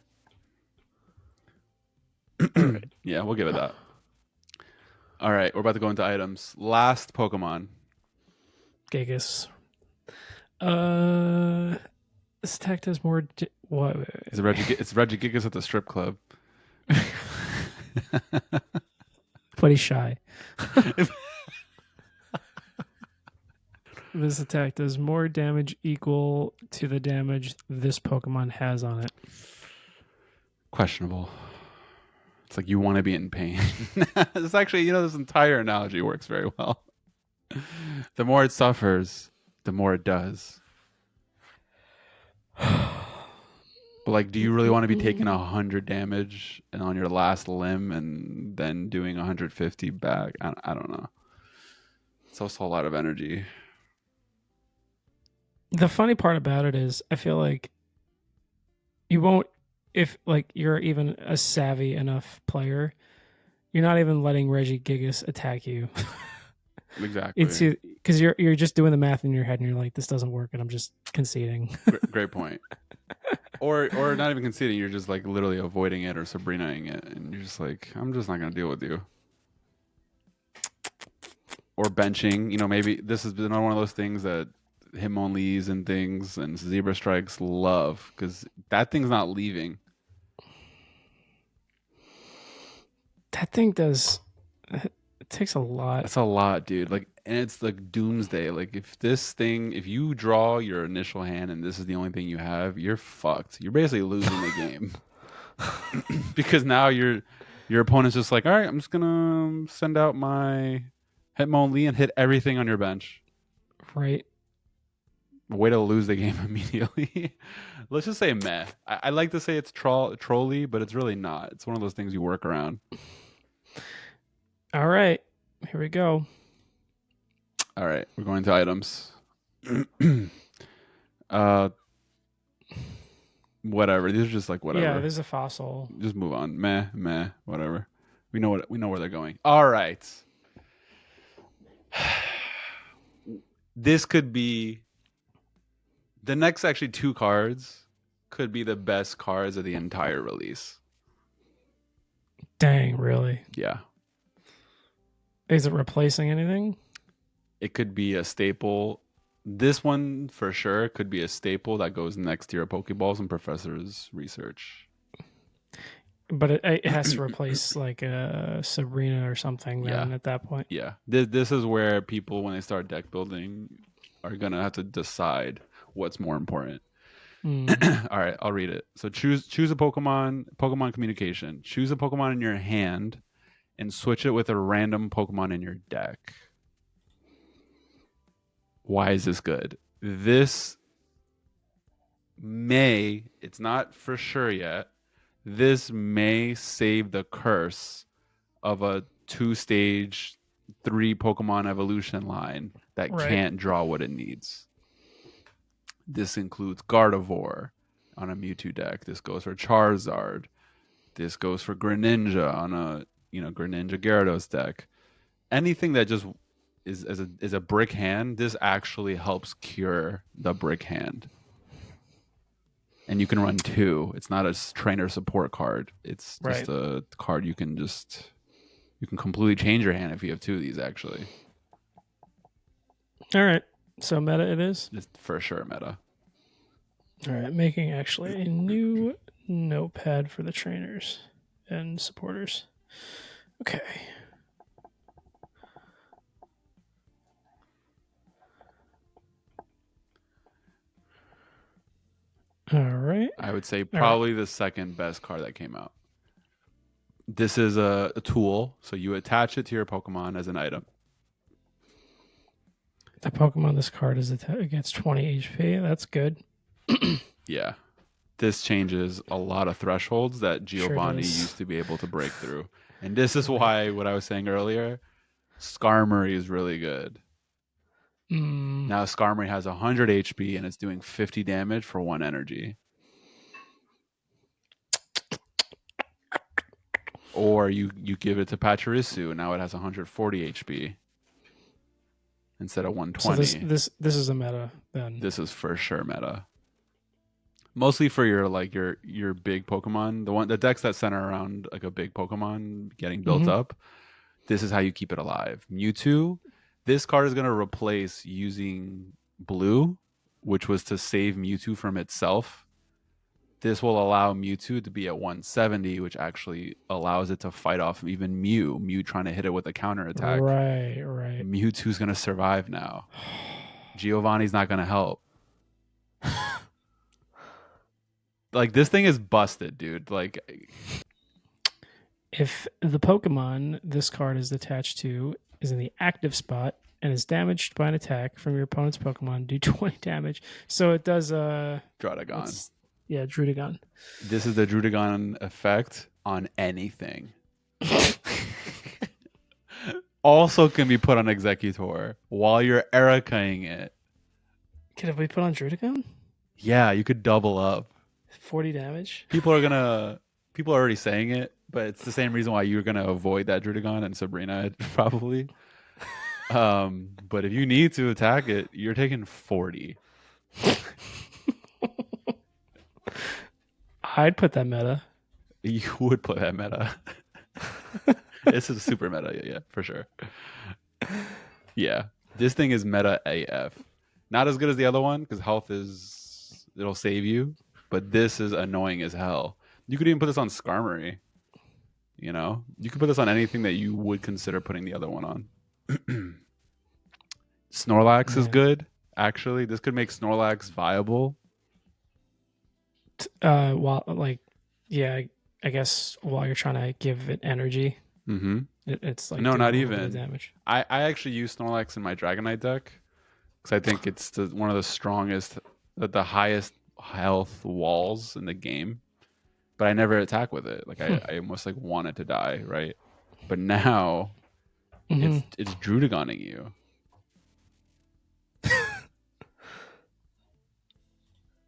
Right. Yeah, we'll give it that. All right, we're about to go into items. Last Pokemon. Gigas. This attack does more. What? It's Regigigas at the strip club. But he's shy. This attack does more damage equal to the damage this Pokemon has on it. Questionable. It's like you want to be in pain. It's actually, this entire analogy works very well. The more it suffers, the more it does. But like, do you really want to be taking 100 damage and on your last limb and then doing 150 back? I don't know. It's also a lot of energy. The funny part about it is, I feel like you won't, if like you're even a savvy enough player, you're not even letting Reggie Gigas attack you. It's Exactly. because you're just doing the math in your head and you're like, this doesn't work, and I'm just conceding. Great point. Or not even conceding. You're just like literally avoiding it or Sabrinaing it, and you're just like, I'm just not gonna deal with you. Or benching. You know, maybe this has been one of those things that him onlys and things and zebra strikes love because that thing's not leaving. That thing does. It takes a lot. That's a lot, dude. Like, and it's like doomsday. Like, if you draw your initial hand and this is the only thing you have, you're fucked. You're basically losing the game because now your opponent's just like, all right, I'm just gonna send out my Hitmon Lee and hit everything on your bench. Right. Way to lose the game immediately. Let's just say meh. I like to say it's trolly, but it's really not. It's one of those things you work around. All right. Here we go. All right, we're going to items. uh, whatever. These are just like whatever. Yeah, there's a fossil. Just move on. Meh, whatever. We know where they're going. All right. This could be the next actually two cards could be the best cards of the entire release. Dang, really? Yeah. Is it replacing anything? It could be a staple. This one for sure could be a staple that goes next to your Pokeballs and Professor's research. But it has to replace like a Sabrina or something then at that point. Yeah. This is where people, when they start deck building, are going to have to decide what's more important. All right, I'll read it. So choose a Pokemon communication. Choose a Pokemon in your hand and switch it with a random Pokemon in your deck. Why is this good? This may, it's not for sure yet, this may save the curse of a 2-stage, 3 Pokemon evolution line that can't draw what it needs. This includes Gardevoir on a Mewtwo deck. This goes for Charizard. This goes for Greninja on a Greninja Gyarados deck. Anything that just is a brick hand, this actually helps cure the brick hand. And you can run 2. It's not a trainer support card. It's just a card you can completely change your hand if you have 2 of these actually. All right. So meta it is? It's for sure meta. All right. Making actually a new notepad for the trainers and supporters. Okay. All right. I would say probably the second best card that came out. This is a tool, so you attach it to your Pokemon as an item. The Pokemon this card is against 20 HP. That's good. Yeah. This changes a lot of thresholds that Giovanni used to be able to break through. And this is why what I was saying earlier, Skarmory is really good. Now Skarmory has 100 HP and it's doing 50 damage for 1 energy. Or you give it to Pachirisu and now it has 140 HP instead of 120. So this is a meta then. This is for sure meta. Mostly for your big Pokemon, the decks that center around like a big Pokemon getting built up. This is how you keep it alive. Mewtwo, this card is going to replace using blue, which was to save Mewtwo from itself. This will allow Mewtwo to be at 170, which actually allows it to fight off even Mew trying to hit it with a counter attack. Right. Mewtwo's going to survive now. Giovanni's not going to help. Like, this thing is busted, dude. Like, if the Pokemon this card is attached to is in the active spot and is damaged by an attack from your opponent's Pokemon, do 20 damage. So it does Druddigon. Yeah, Drudagon. This is the Drudagon effect on anything. Also can be put on Executor while you're Erikaing it. Could we put on Drudagon? Yeah, you could double up. 40 damage. People are already saying it, but it's the same reason why you're gonna avoid that Drudagon and Sabrina probably. But if you need to attack it, you're taking 40. I'd put that meta. You would play that meta. This is super meta, yeah, for sure. Yeah, this thing is meta AF. Not as good as the other one because health it'll save you, but this is annoying as hell. You could even put this on Skarmory. You know, you could put this on anything that you would consider putting the other one on. Snorlax is good. Actually, this could make Snorlax viable. I guess while you're trying to give it energy, it's like no, not even damage. I actually use Snorlax in my Dragonite deck because I think it's one of the strongest, the highest health walls in the game. But I never attack with it. Like I almost like want it to die, right? But now it's Drudagoning you.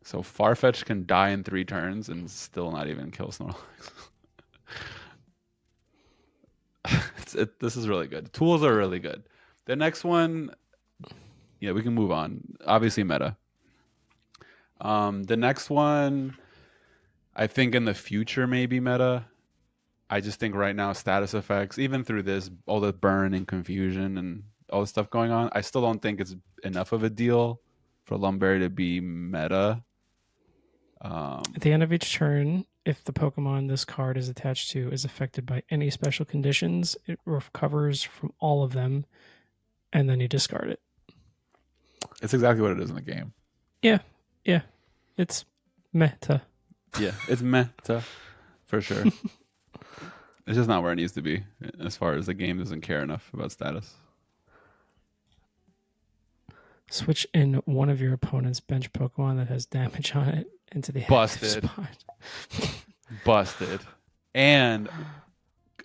So Farfetch can die in 3 turns and still not even kill Snorlax. This is really good. Tools are really good. The next one, yeah, we can move on. Obviously meta. The next one, I think in the future maybe meta. I just think right now status effects, even through this, all the burn and confusion and all the stuff going on, I still don't think it's enough of a deal for Lumberry to be meta. At the end of each turn, if the Pokemon this card is attached to is affected by any special conditions, it recovers from all of them, and then you discard it. It's exactly what it is in the game. Yeah. It's meta. Yeah, it's meta for sure. It's just not where it needs to be as far as the game doesn't care enough about status. Switch in one of your opponent's bench Pokemon that has damage on it into the active spot. Busted. And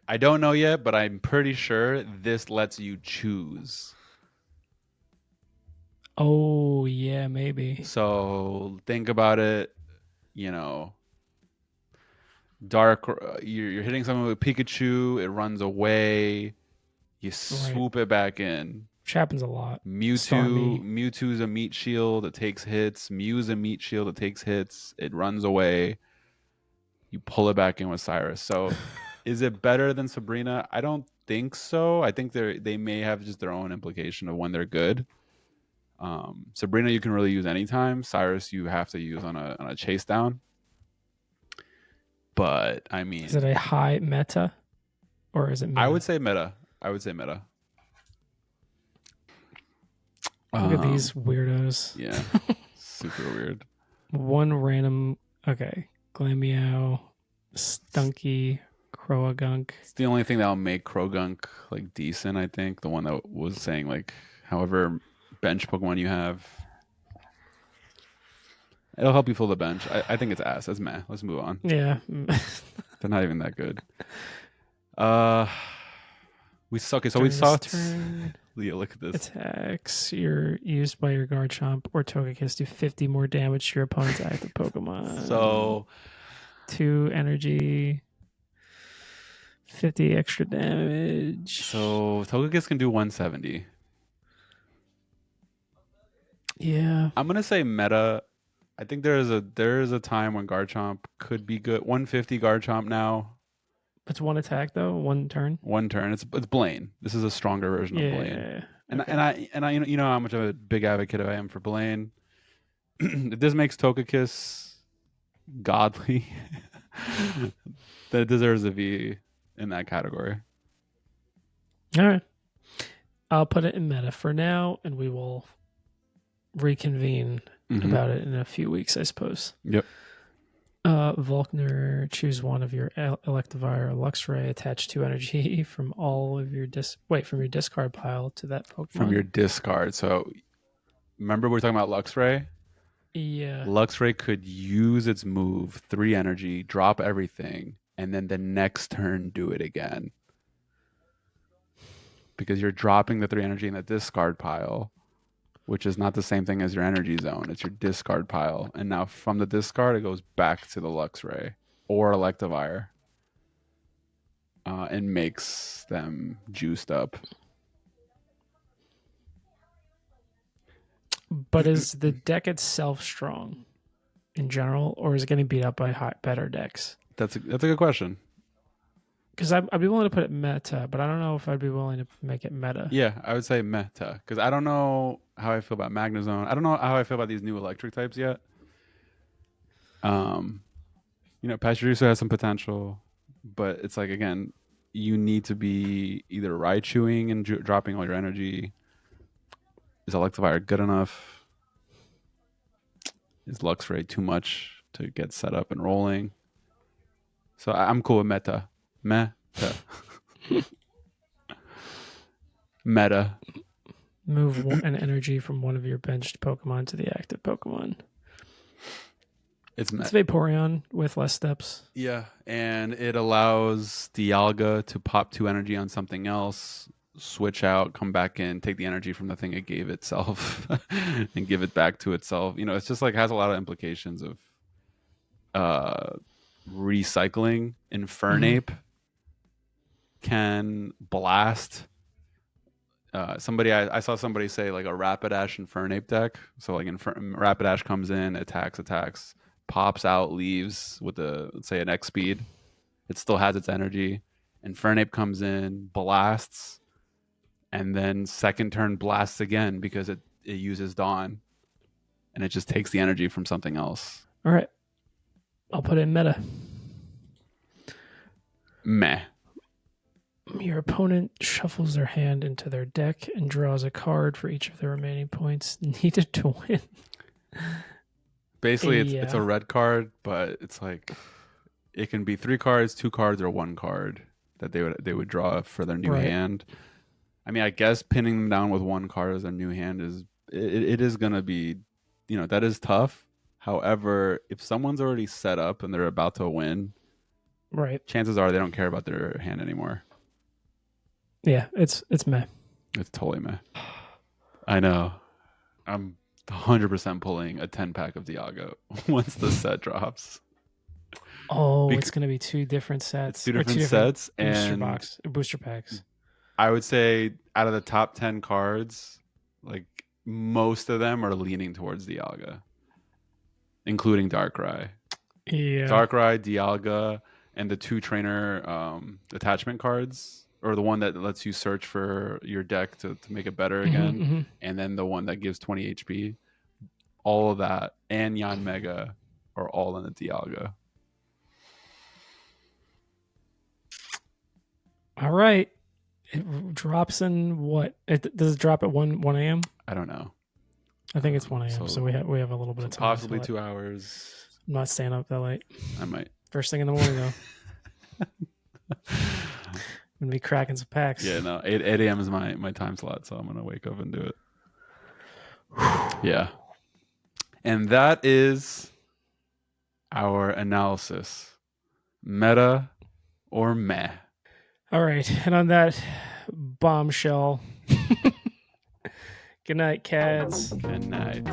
I don't know yet, but I'm pretty sure this lets you choose. Oh, yeah, maybe. So think about it, you know, dark, you're hitting someone with Pikachu, it runs away, you swoop it back in. Which happens a lot. Mewtwo's a meat shield that takes hits. Mew's a meat shield that takes hits. It runs away. You pull it back in with Cyrus. So is it better than Sabrina? I don't think so. I think they may have just their own implication of when they're good. Sabrina you can really use anytime. Cyrus you have to use on a chase down. But I mean, is it a high meta or is it meta? I would say meta. Look at these weirdos. Yeah. Super weird. One random Glameow, Stunky, Croagunk. It's the only thing that'll make Croagunk like decent, I think. The one that was saying like however bench Pokemon you have. It'll help you fill the bench. I think it's ass. It's meh. Let's move on. Yeah. They're not even that good. We suck. So we saw. Leah, look at this. Attacks you're used by your Garchomp or Togekiss do 50 more damage to your opponent's active Pokemon. So 2 energy, 50 extra damage. So Togekiss can do 170. Yeah. I'm gonna say meta. I think there is a time when Garchomp could be good. 150 Garchomp now. It's one attack though, one turn. One turn. It's Blaine. This is a stronger version of Blaine. And I you know how much of a big advocate I am for Blaine. If this makes Togekiss godly, then it deserves a V in that category. All right. I'll put it in meta for now, and we will reconvene about it in a few weeks, I suppose. Yep. Volkner, choose one of your Electivire or Luxray, attach 2 energy from all of your from your discard pile to that Pokemon. From your discard. So remember we were talking about Luxray? Yeah. Luxray could use its move, 3 energy, drop everything, and then the next turn do it again. Because you're dropping the 3 energy in the discard pile, which is not the same thing as your energy zone. It's your discard pile. And now from the discard, it goes back to the Luxray or Electivire and makes them juiced up. But is the deck itself strong in general, or is it getting beat up by better decks? That's a good question. Because I'd be willing to put it meta, but I don't know if I'd be willing to make it meta. Yeah, I would say meta. Because I don't know how I feel about Magnezone. I don't know how I feel about these new electric types yet. Pasturizo has some potential, but it's like, again, you need to be either Raichuing and dropping all your energy. Is Electivire good enough? Is Luxray too much to get set up and rolling? So I'm cool with meta. Meta. Meta. Move an energy from one of your benched Pokemon to the active Pokemon. It's Vaporeon with less steps. Yeah, and it allows Dialga to pop 2 energy on something else, switch out, come back in, take the energy from the thing it gave itself, and give it back to itself. It's just like has a lot of implications of recycling. Infernape can blast. I saw somebody say like a Rapidash Infernape deck. So like Rapidash comes in, attacks, pops out, leaves with let's say an X speed. It still has its energy. Infernape comes in, blasts, and then second turn blasts again because it uses Dawn, and it just takes the energy from something else. All right, I'll put it in meta. Meh. Your opponent shuffles their hand into their deck and draws a card for each of the remaining points needed to win. Basically, it's a red card, but it's like it can be 3 cards, 2 cards, or 1 card that they would draw for their new hand. I mean, I guess pinning them down with 1 card as their new hand it is gonna be, that is tough. However, if someone's already set up and they're about to win, right, chances are they don't care about their hand anymore. Yeah, it's meh. It's totally meh. I know. I'm 100% pulling a 10-pack of Dialga once the set drops. Oh, it's going to be 2 different sets. It's 2 different sets and booster packs. I would say out of the top 10 cards, like most of them are leaning towards Dialga, including Darkrai. Yeah. Darkrai, Dialga, and the 2 trainer attachment cards. Or the one that lets you search for your deck to make it better again. And then the one that gives 20 HP. All of that and Yanmega are all in the Dialga. All right. It drops in what? Does it drop at 1 a.m.? I don't know. I think it's 1 a.m. So we have a little bit of time. Possibly 2 hours. I'm not staying up that late. I might. First thing in the morning, though. I'm gonna be cracking some packs. Yeah, no, 8 a.m. is my time slot, so I'm gonna wake up and do it. Yeah. And that is our analysis. Meta or meh. All right. And on that bombshell, good night, KADs. Good night.